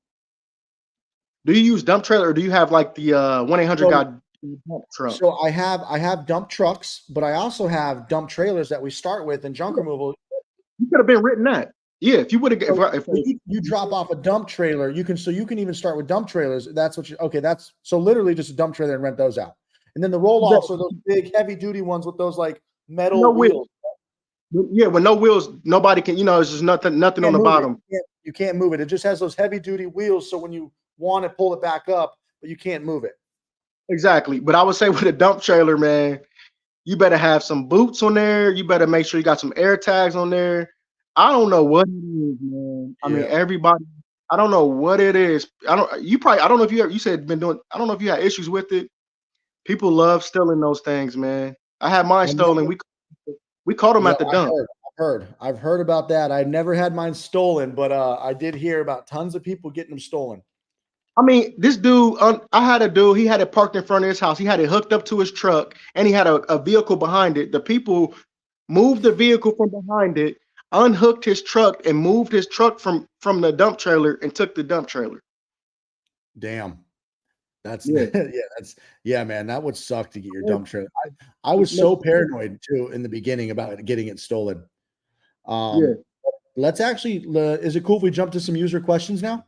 Do you use dump trailer, or do you have like the 1-800 So guy dump truck? so I have dump trucks, but I also have dump trailers that we start with in junk removal. You could have been written that. Yeah, if you would have. So you drop off a dump trailer, you can even start with dump trailers. That's what you okay. That's so literally just a dump trailer and rent those out. And then the roll offs are those big heavy duty ones with those like metal no wheels. Yeah, with no wheels, nobody can. It's just nothing on the bottom. You can't move it. It just has those heavy duty wheels. So when you want to pull it back up, but you can't move it. Exactly. But I would say with a dump trailer, man, you better have some boots on there. You better make sure you got some air tags on there. I don't know what it is, man. I mean, everybody. I don't know what it is. I don't know if you said been doing. I don't know if you had issues with it. People love stealing those things, man. I had mine stolen. We caught them at the dump. I've heard about that. I never had mine stolen, but I did hear about tons of people getting them stolen. I mean, this dude, I had a dude, he had it parked in front of his house. He had it hooked up to his truck, and he had a vehicle behind it. The people moved the vehicle from behind it, unhooked his truck, and moved his truck from the dump trailer and took the dump trailer. Damn. That's man. That would suck to get your dump trailer. I was so paranoid too in the beginning about getting it stolen. Let's actually. Is it cool if we jump to some user questions now?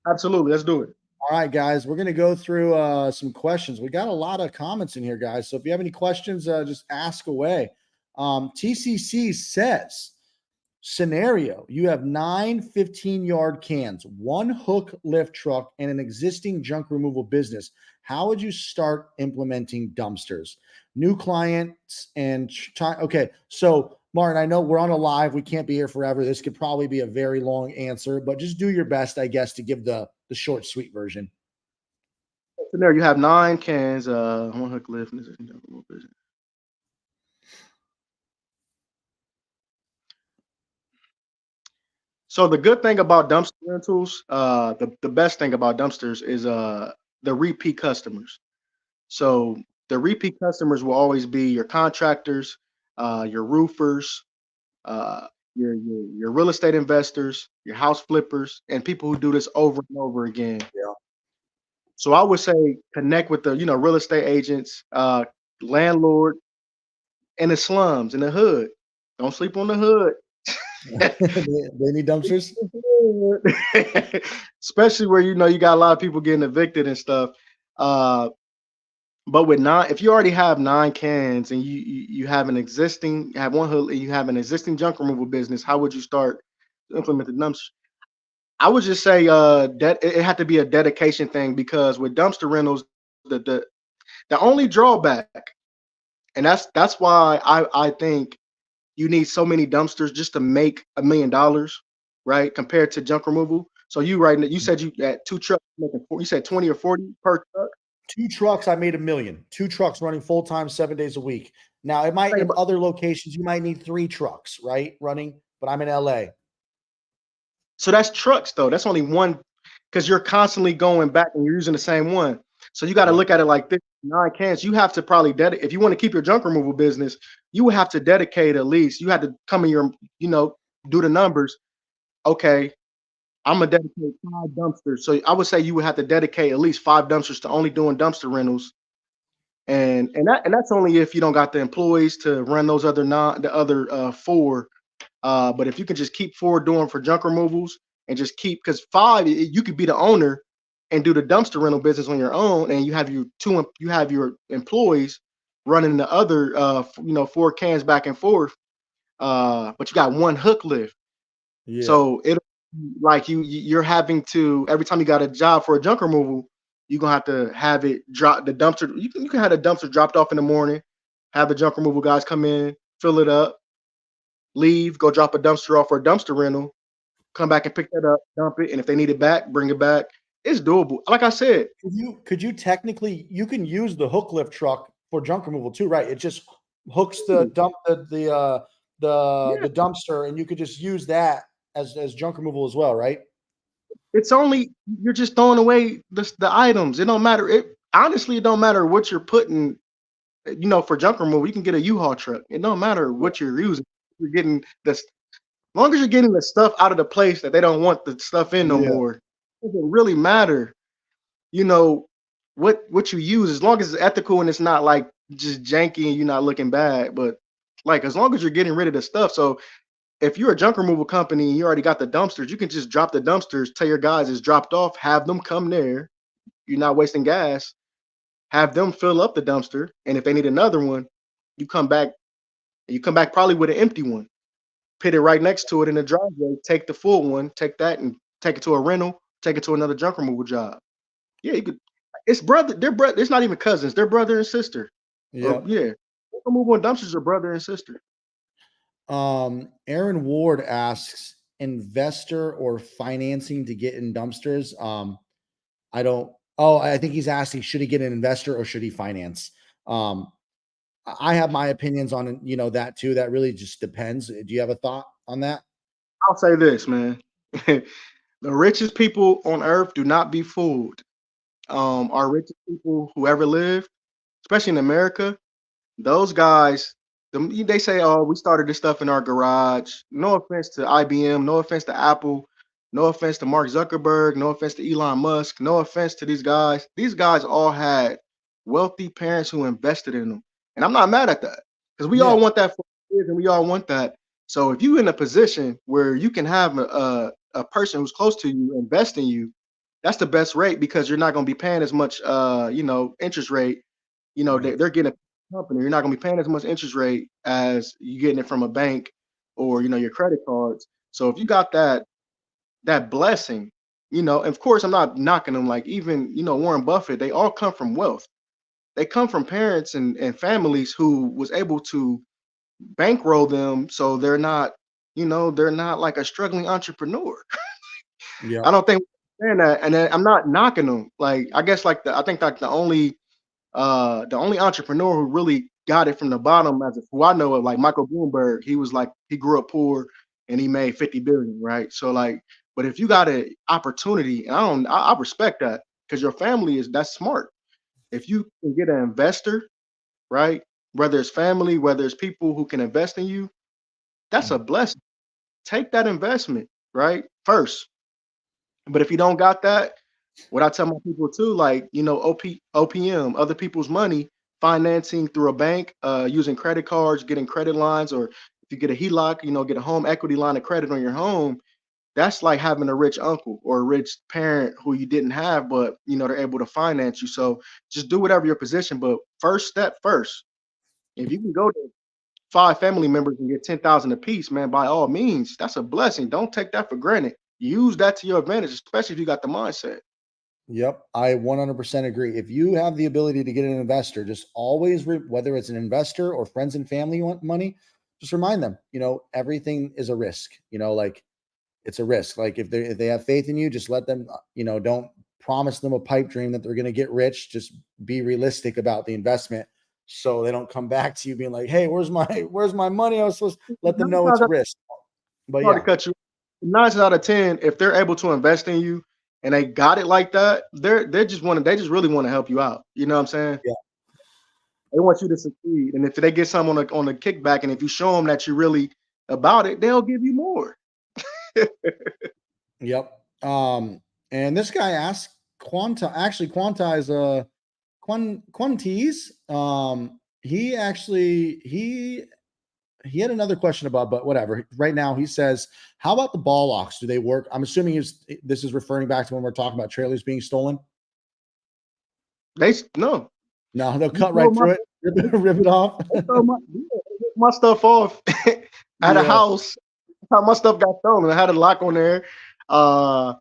Absolutely, let's do it. All right, guys, we're gonna go through some questions. We got a lot of comments in here, guys. So if you have any questions, just ask away. TCC says, scenario: you have 9 15-yard cans, 1 hook lift truck, and an existing junk removal business. How would you start implementing dumpsters? New clients and time. Okay, so Martin, I know we're on a live. We can't be here forever. This could probably be a very long answer, but just do your best, I guess, to give the short, sweet version. Scenario: you have 9 cans, 1 hook lift, and existing junk removal business. So the good thing about dumpster rentals, the best thing about dumpsters is the repeat customers. So the repeat customers will always be your contractors, your roofers, uh, your real estate investors, your house flippers, and people who do this over and over again. Yeah. So I would say connect with the real estate agents, landlord, and the slums in the hood. Don't sleep on the hood. They need dumpsters, especially where you got a lot of people getting evicted and stuff. But with 9, if you already have 9 cans and you have 1 hood and you have an existing junk removal business, how would you start to implement the dumpster? I would just say that it had to be a dedication thing, because with dumpster rentals, the only drawback, and that's why I think you need so many dumpsters just to make $1 million, right? Compared to junk removal. So you said you had 2 trucks making, you said 20 or 40 per truck. 2 trucks, I made $1 million. 2 trucks running full time, 7 days a week. Now it might in other locations you might need 3 trucks, right? Running, but I'm in LA. So that's trucks though. That's only one, because you're constantly going back and you're using the same one. So you got to look at it like this: 9 cans. You have to probably if you want to keep your junk removal business, you would have to dedicate at least. You had to come in your, do the numbers. Okay, I'm gonna dedicate 5 dumpsters. So I would say you would have to dedicate at least 5 dumpsters to only doing dumpster rentals. And that's only if you don't got the employees to run those other 4. But if you can just keep 4 doing for junk removals and just keep, because 5, you could be the owner and do the dumpster rental business on your own, and you have your employees running the other 4 cans back and forth. But you got 1 hook lift. Yeah. So it like you're having to, every time you got a job for a junk removal, you're gonna have to have it drop the dumpster. You can have the dumpster dropped off in the morning, have the junk removal guys come in, fill it up, leave, go drop a dumpster off for a dumpster rental, come back and pick that up, dump it, and if they need it back, bring it back. It's doable. Like I said, Could you technically you can use the hook lift truck for junk removal too, right? It just hooks the dump yeah, the dumpster, and you could just use that as junk removal as well, right? it's only you're just throwing away the items. It don't matter. It honestly, it don't matter what you're putting. For junk removal, you can get a U-Haul truck. It don't matter Yeah. what you're using. You're getting this. As long as you're getting the stuff out of the place that they don't want the stuff in no Yeah. more, it doesn't really matter. You know what you use, as long as it's ethical and it's not like just janky and you're not looking bad. But like as long as you're getting rid of the stuff. So if you're a junk removal company and you already got the dumpsters, you can just drop the dumpsters, tell your guys it's dropped off, have them come there. You're not wasting gas. Have them fill up the dumpster, and if they need another one, you come back. You come back probably with an empty one. Put it right next to it in the driveway. Take the full one, take that, and take it to a rental. Take it to another junk removal job. Yeah, you could. It's brother. They're brother. It's not even cousins. They're brother and sister. Or Yep. yeah, junk removal and dumpsters are brother and sister. Aaron Ward asks, investor or financing to get in dumpsters. I don't. Oh, I think he's asking, should he get an investor or should he finance? Um, I have my opinions on that too. That really just depends. Do you have a thought on that? I'll say this, man. The richest people on earth do not be fooled. Our richest people who ever lived, especially in America, those guys, they say, "Oh, we started this stuff in our garage." No offense to IBM, no offense to Apple, no offense to Mark Zuckerberg, no offense to Elon Musk, no offense to these guys. These guys all had wealthy parents who invested in them, and I'm not mad at that because we Yeah. all want that for kids, and we all want that. So if you're in a position where you can have a person who's close to you invest in you, that's the best rate because you're not going to be paying as much, interest rate. Right. They're getting a company. You're not going to be paying as much interest rate as you getting it from a bank or your credit cards. So if you got that blessing, and of course I'm not knocking them. Like even Warren Buffett, they all come from wealth. They come from parents and families who was able to bankroll them, so they're not like a struggling entrepreneur. Yep. I don't think and then I'm not knocking them. Like I guess I think like the only entrepreneur who really got it from the bottom, as who I know of, like Michael Bloomberg, he was like he grew up poor and he made 50 billion, right? So like, but if you got an opportunity, and I respect that because your family that's smart. If you can get an investor, right? Whether it's family, whether it's people who can invest in you, that's a blessing. Take that investment, right? First. But if you don't got that, what I tell my people too, like, OPM, other people's money, financing through a bank, using credit cards, getting credit lines, or if you get a HELOC, get a home equity line of credit on your home. That's like having a rich uncle or a rich parent who you didn't have, but they're able to finance you. So just do whatever your position. But first step first, if you can go to 5 family members and get 10,000 apiece, man, by all means, that's a blessing. Don't take that for granted. Use that to your advantage, especially if you got the mindset. Yep, I 100% agree. If you have the ability to get an investor, just always, whether it's an investor or friends and family want money, just remind them, everything is a risk. Like it's a risk. Like if they have faith in you, just let them. Don't promise them a pipe dream that they're going to get rich. Just be realistic about the investment, so they don't come back to you being like, "Hey, where's my money?" I was supposed to let them Nine know times it's a out- risk. But Sorry to yeah, cut you. 9 out of 10, if they're able to invest in you and they got it like that, they just really want to help you out. You know what I'm saying? yeah, They want you to succeed. And if they get some on a kickback, and if you show them that you're really about it, they'll give you more. yep. And this guy asked Quanta. Actually, Quanta is Quantiz. He had another question about, but whatever. Right now, he says, "How about the ball locks? Do they work?" I'm assuming this is referring back to when we're talking about trailers being stolen. No. No, they'll You cut throw right my through it, rip it off. they throw my yeah, they rip my stuff off at a Yeah, house. How my stuff got stolen. I had a lock on there. Uh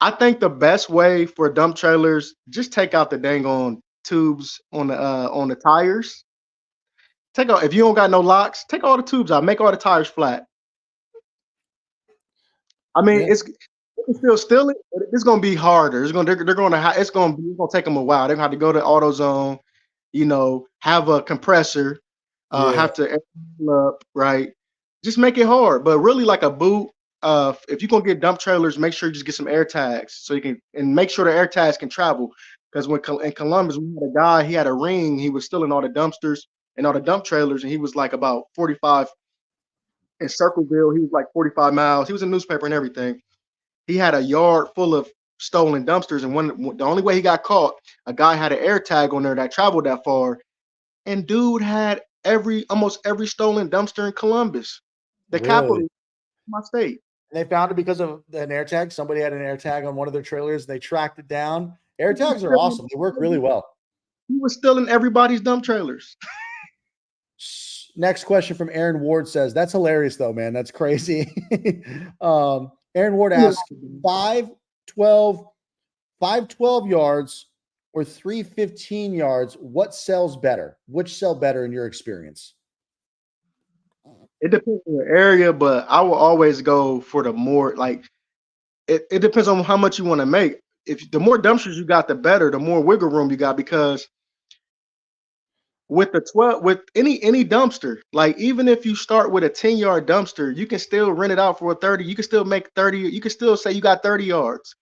I think the best way for dump trailers, just take out the dang on tubes on the tires. Take out if you don't got no locks, take all the tubes out, make all the tires flat. I mean, yeah, it's can still steal it, but it's gonna be harder. It's gonna take them a while. They're gonna have to go to AutoZone, have a compressor, Yeah. have to air it up, right? Just make it hard. But really, like a boot, if you're gonna get dump trailers, make sure you just get some air tags so you can, and make sure the air tags can travel. Because in Columbus, we had a guy, he had a ring, he was stealing all the dumpsters and all the dump trailers, and he was like about 45 in Circleville. He was like 45 miles. He was in newspaper and everything. He had a yard full of stolen dumpsters, and the only way he got caught, a guy had an air tag on there that traveled that far, and dude had almost every stolen dumpster in Columbus, the capital Really? of my state. And they found it because of an air tag. Somebody had an air tag on one of their trailers. They tracked it down. Air tags are awesome. They work really well. He was stealing everybody's dump trailers. Next question from Aaron Ward says, that's hilarious though, man. That's crazy. Aaron Ward asks, 512 yards or 315 yards, what sells better? Which sell better in your experience? It depends on the area, but I will always go for the more, like, it depends on how much you want to make. If the more dumpsters you got, the better, the more wiggle room you got, because with any dumpster, like, even if you start with a 10-yard dumpster, you can still rent it out for a 30. You can still make 30. You can still say you got 30 yards,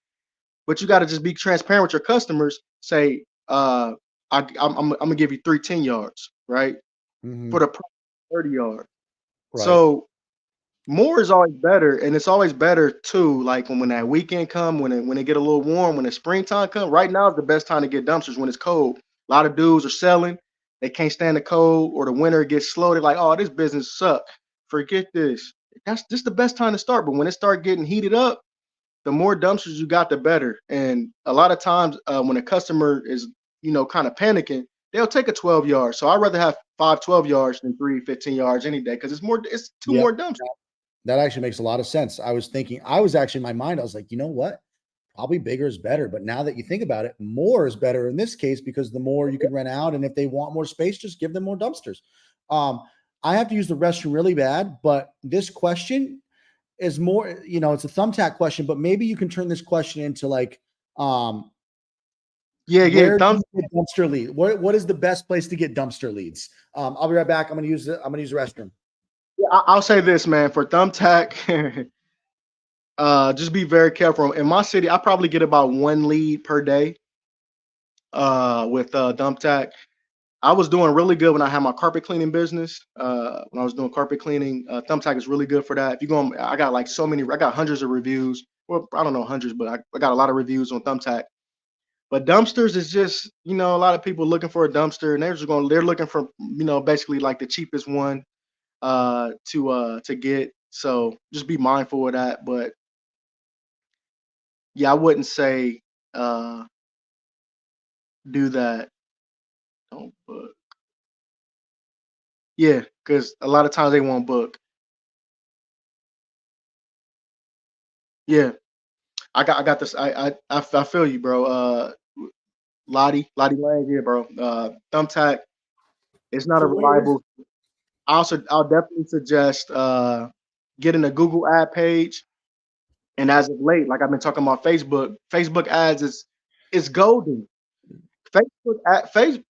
but you got to just be transparent with your customers. Say, I'm gonna give you 3 10-yards, right? For the 30 yards. Right. So more is always better, and it's always better too. Like when that weekend come, when it get a little warm, when the springtime come. Right now is the best time to get dumpsters, when it's cold. A lot of dudes are selling. They can't stand the cold, or the winter gets slow. They're like, oh, this business suck. Forget this. That's just the best time to start. But when it start getting heated up, the more dumpsters you got, the better. And a lot of times, when a customer is, kind of panicking, they'll take a 12 yards. So I'd rather have 5 12 yards than 3 15 yards any day, because it's two more dumpsters. That actually makes a lot of sense. I was actually in my mind, I was like, you know what? Probably bigger is better. But now that you think about it, more is better in this case, because the more you can rent out, and if they want more space, just give them more dumpsters. I have to use the restroom really bad, but this question is more, it's a thumbtack question, but maybe you can turn this question into like, where do you get dumpster lead? What is the best place to get dumpster leads? I'll be right back. I'm gonna use the restroom. Yeah, I'll say this, man. For thumbtack, just be very careful. In my city, I probably get about 1 lead per day with thumbtack. I was doing really good when I had my carpet cleaning business. When I was doing carpet cleaning, thumbtack is really good for that. If you go, I got I got hundreds of reviews. Well, I don't know hundreds, but I got a lot of reviews on thumbtack. But dumpsters is just, a lot of people looking for a dumpster, and they're looking for, basically like the cheapest one to get. So just be mindful of that. But yeah, I wouldn't say do that. Don't book. Yeah, because a lot of times they won't book. Yeah, I got this. I feel you, bro. Lottie Lang, yeah, bro. Thumbtack, it's not a reliable. I'll definitely suggest getting a Google ad page. And as of late, like I've been talking about Facebook ads is golden. Facebook,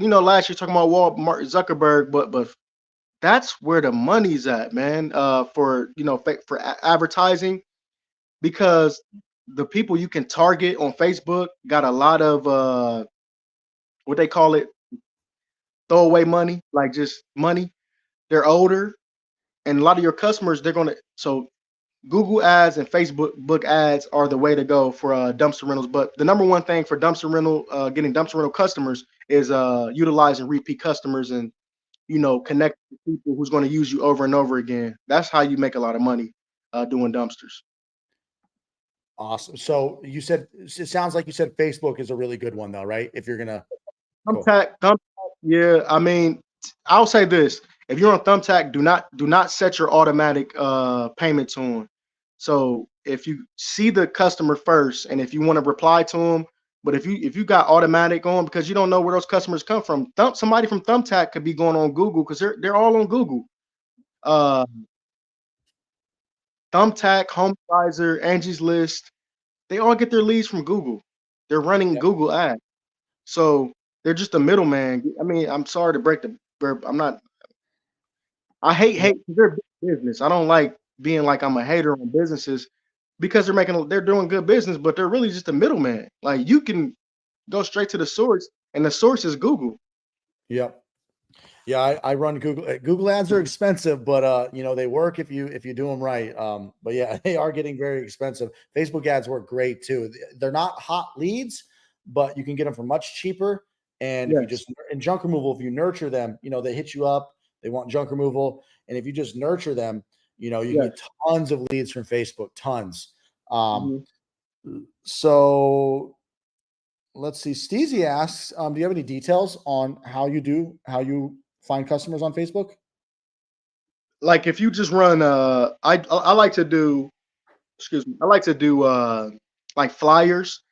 last year talking about Mark Zuckerberg, but that's where the money's at, man. For advertising, because the people you can target on Facebook got a lot of what they call it, throwaway money, like just money. They're older, and a lot of your customers, so Google ads and Facebook book ads are the way to go for dumpster rentals. But the number one thing for dumpster rental, getting dumpster rental customers, is utilizing repeat customers, and connect with people who's going to use you over and over again. That's how you make a lot of money doing dumpsters. Awesome. So it sounds like you said Facebook is a really good one though, right? If you're gonna Thumbtack, yeah. I mean, I'll say this: if you're on Thumbtack, do not set your automatic payments on. So if you see the customer first, and if you want to reply to them, but if you got automatic on, because you don't know where those customers come from, somebody from Thumbtack could be going on Google, because they're all on Google. Thumbtack, HomeAdvisor, Angie's List. They all get their leads from Google. They're running Yep. Google ads. So they're just a middleman. I mean, I'm sorry to break the I'm not I Yep. hate their business. I don't like being like I'm a hater on businesses because they're doing good business, but they're really just a middleman. Like you can go straight to the source, and the source is Google. Yep. Yeah, I run Google. Google ads are expensive, but they work if you do them right. But yeah, they are getting very expensive. Facebook ads work great too. They're not hot leads, but you can get them for much cheaper. And if you Yes, just in junk removal, if you nurture them, they hit you up. They want junk removal, and if you just nurture them, you can yes. get tons of leads from Facebook, tons. Um, Mhm. so let's see. Steezy asks, do you have any details on how you find customers on Facebook? Like if you just run, I like to do. Excuse me. I like to do like flyers,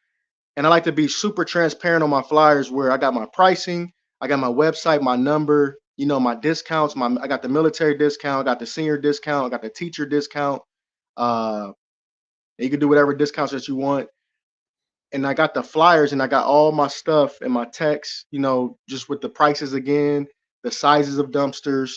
and I like to be super transparent on my flyers where I got my pricing, I got my website, my number, my discounts, I got the military discount, I got the senior discount, I got the teacher discount. Uh, you can do whatever discounts that you want. And I got the flyers and I got all my stuff and my text, just with the prices again, the sizes of dumpsters,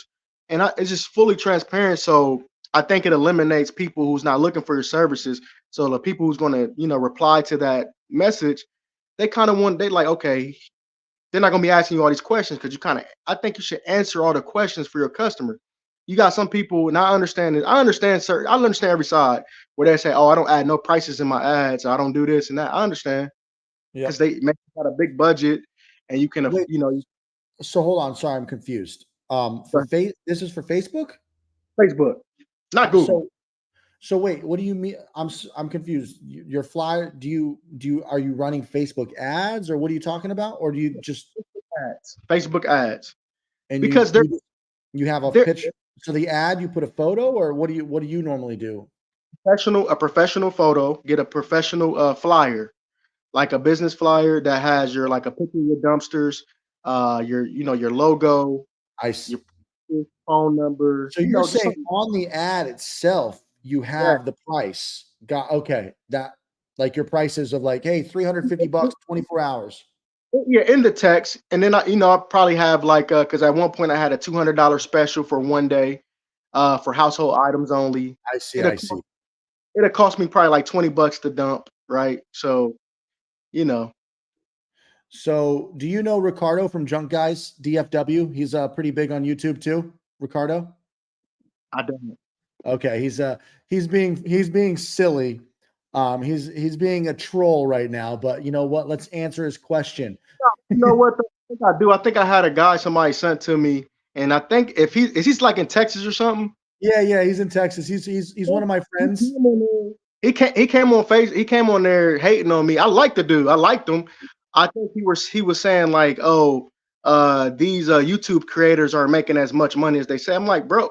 and it's just fully transparent. So I think it eliminates people who's not looking for your services. So the people who's going to, reply to that message, they kind of they like, okay, they're not going to be asking you all these questions because I think you should answer all the questions for your customer. You got some people, and I understand it. I understand every side where they say, "Oh, I don't add no prices in my ads. I don't do this and that." I understand because Yep. they make got a big budget, and you can, Wait, so hold on. Sorry, I'm confused. This is for Facebook. Facebook, not Google. So wait, what do you mean? I'm confused. Your flyer, are you running Facebook ads or what are you talking about? Or do you just Ads, Facebook ads, and because they're you have a they're picture? So the ad, you put a photo, or what do you normally do? a professional photo. Get a professional flyer, like a business flyer that has your like a picture of your dumpsters, your logo, I s- your phone number, so you're just saying something. on the ad itself, you Yeah. have the price. Got okay. That like your prices of like, hey, $350, 24 hours. Yeah, in the text, and then I probably have like because at one point I had a $200 special for one day, for household items only. I see, It'll I see. it'll cost me probably like $20 to dump, right? So you know, So, do you know Ricardo from Junk Guys DFW? He's pretty big on YouTube too. Ricardo. I don't. Okay, he's being silly. He's being a troll right now. But you know what? Let's answer his question. You know what? I think I do. I think I had a guy somebody sent to me, and I think if he's like in Texas or something. Yeah, yeah, he's in Texas. He's one of my He friends. came on there. He came on there hating on me. I like the dude. I liked him. I think he was saying like, oh, these YouTube creators aren't making as much money as they say. I'm like, bro,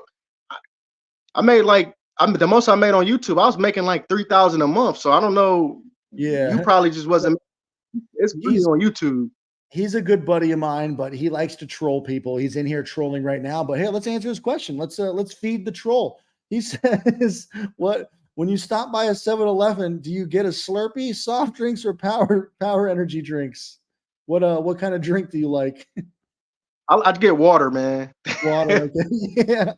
I made like the most I made on YouTube. I was making like 3,000 a month. So I don't know. You Yeah, probably just wasn't. It's free he's on YouTube. he's a good buddy of mine, but he likes to troll people. He's in here trolling right now. But hey, let's answer his question. Let's feed the troll. He says, "What when you stop by a 7-Eleven, do you get a Slurpee, soft drinks, or power energy drinks? What kind of drink do you like? I'd get water, man. Water. Okay, yeah.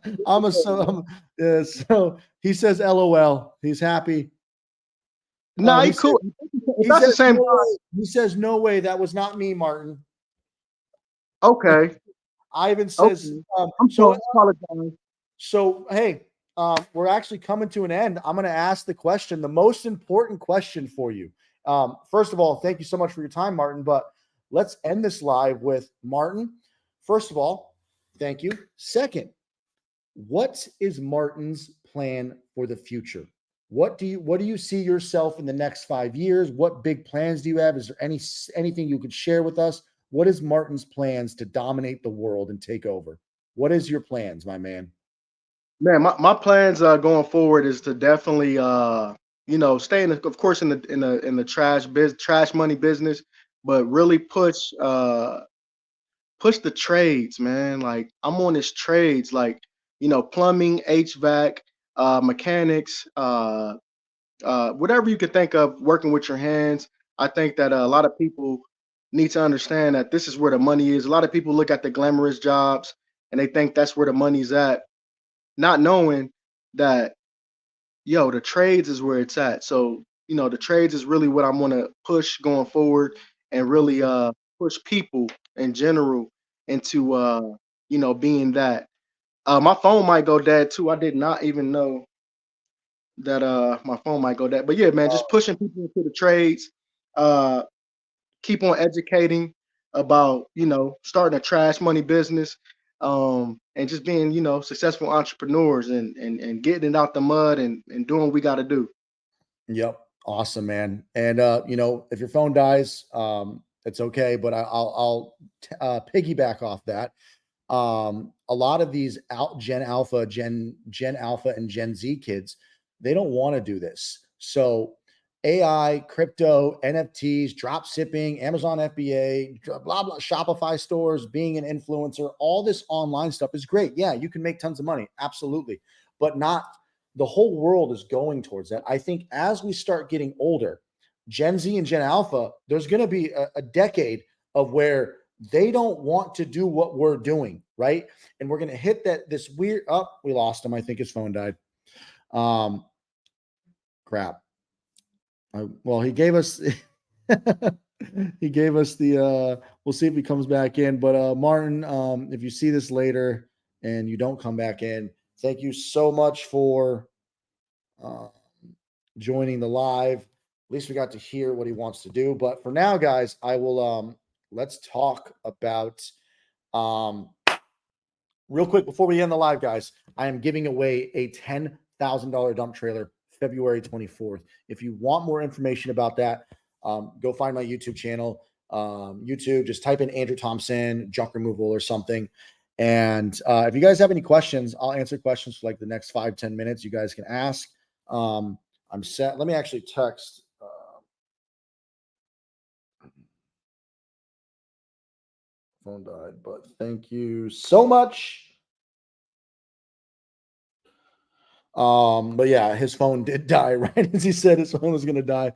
So he says, LOL. He's happy. Nah, he He said cool. If he that's the says same no guy, way. He says no way. That was not me, Martin. okay. Ivan says, Okay. I'm sorry. I apologize. Hey, we're actually coming to an end. I'm going to ask the question, the most important question for you. First of all, thank you so much for your time, Martin. But let's end this live with Martin. First of all, thank you. Second, what is Martin's plan for the future? What do you see yourself in the next 5 years? What big plans do you have? Is there anything you could share with us? What is Martin's plans to dominate the world and take over? What is your plans, my man? Man, my plans going forward is to definitely stay of course in the trash money business, but really push the trades, man. Like I'm on this trades like plumbing, HVAC, mechanics, whatever you could think of working with your hands. I think that a lot of people need to understand that this is where the money is. A lot of people look at the glamorous jobs and they think that's where the money's at, not knowing that, yo, the trades is where it's at. So, the trades is really what I'm gonna push going forward, and really push people in general into being that. My phone might go dead too. I did not even know that my phone might go dead. But yeah, man, just pushing people into the trades, uh keep on educating about, starting a trash money business, and just being, successful entrepreneurs, and getting it out the mud, and doing what we got to do. Yep. Awesome, man. And if your phone dies, it's okay. But I'll piggyback off that. A lot of these Gen Alpha, and Gen Z kids, they don't want to do this. So AI, crypto, NFTs, drop shipping, Amazon FBA, blah blah, Shopify stores, being an influencer, all this online stuff is great. Yeah, you can make tons of money, absolutely, but not the whole world is going towards that. I think as we start getting older, Gen Z and Gen Alpha, there's going to be a decade of where they don't want to do what we're doing, right? And we're going to hit this weird we lost him. I think his phone died. Crap. Well, he gave us he gave us the we'll see if he comes back in. But Martin, if you see this later and you don't come back in, thank you so much for uh, joining the live. At least we got to hear what he wants to do. But for now, guys, I will let's talk about real quick before we end the live, guys. I am giving away a $10,000 dump trailer February 24th. If you want more information about that, go find my YouTube channel. YouTube, just type in Andrew Thompson, junk removal or something. And if you guys have any questions, I'll answer questions for like the next 5-10 minutes. You guys can ask. I'm set. Let me actually text. Phone died, but thank you so much. But yeah, his phone did die right as he said his phone was going to die.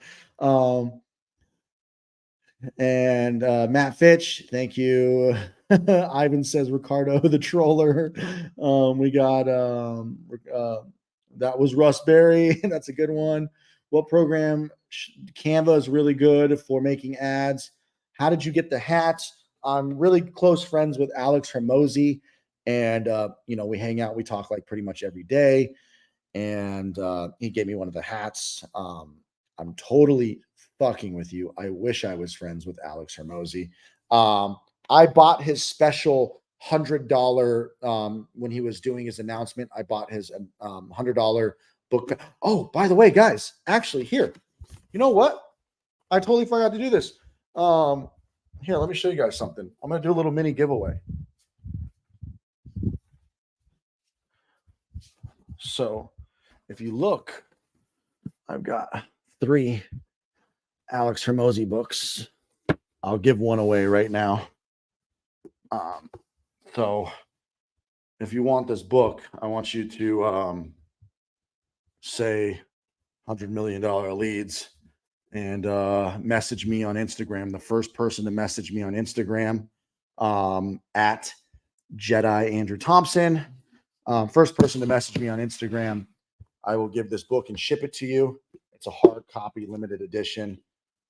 And Matt Fitch, thank you. Ivan says Ricardo the troller. We got that was Russ Berry. That's a good one. What program? Canva is really good for making ads. How did you get the hats? I'm really close friends with Alex Hermosi, and we hang out. We talk like pretty much every day, and he gave me one of the hats. I'm totally fucking with you. I wish I was friends with Alex Hermosi. I bought his special $100 when he was doing his announcement. I bought his $100 book. Oh, by the way, guys, actually, here, you know what? I totally forgot to do this. Here, let me show you guys something. I'm going to do a little mini giveaway. So if you look, I've got 3 Alex Hermosi books. I'll give one away right now. So if you want this book, I want you to say $100 million leads and message me on Instagram. The first person to message me on Instagram at Jedi Andrew Thompson. First person to message me on Instagram, I will give this book and ship it to you. It's a hard copy, limited edition.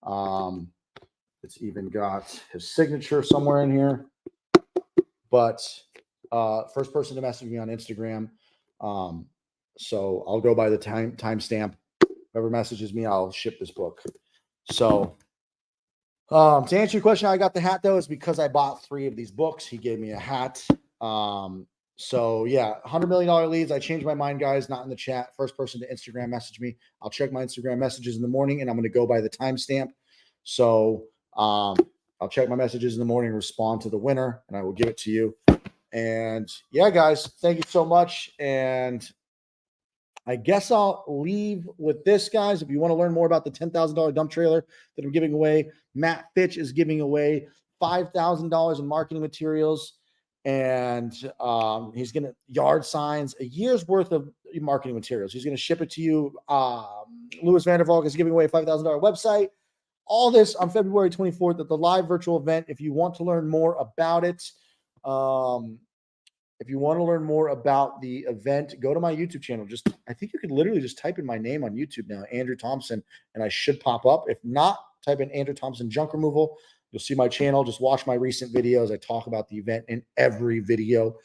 It's even got his signature somewhere in here. But first person to message me on Instagram. So I'll go by the timestamp. Whoever messages me, I'll ship this book. So to answer your question, how I got the hat though is because I bought 3 of these books. He gave me a hat. So yeah, $100 million leads. I changed my mind, guys. Not in the chat. First person to Instagram message me. I'll check my Instagram messages in the morning, and I'm going to go by the timestamp. So I'll check my messages in the morning, respond to the winner, and I will give it to you. And yeah, guys, thank you so much. And I guess I'll leave with this, guys. If you want to learn more about the $10,000 dump trailer that I'm giving away, Matt Fitch is giving away $5,000 in marketing materials. And he's going to yard signs, a year's worth of marketing materials. He's going to ship it to you. Louis Vandervalk is giving away a $5,000 website. All this on February 24th at the live virtual event. If you want to learn more about it, if you want to learn more about the event, go to my YouTube channel. I think you could literally just type in my name on YouTube now, Andrew Thompson, and I should pop up. If not, type in Andrew Thompson junk removal. You'll see my channel. Just watch my recent videos. I talk about the event in every video.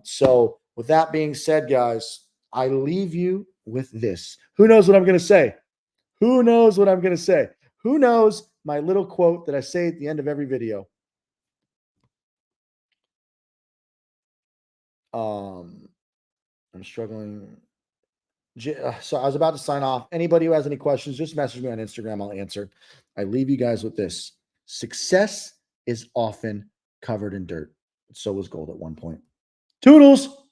So with that being said, guys, I leave you with this. Who knows what I'm going to say? Who knows what I'm going to say? Who knows my little quote that I say at the end of every video? I'm struggling. So I was about to sign off. Anybody who has any questions, just message me on Instagram. I'll answer. I leave you guys with this. Success is often covered in dirt. So was gold at one point. Toodles.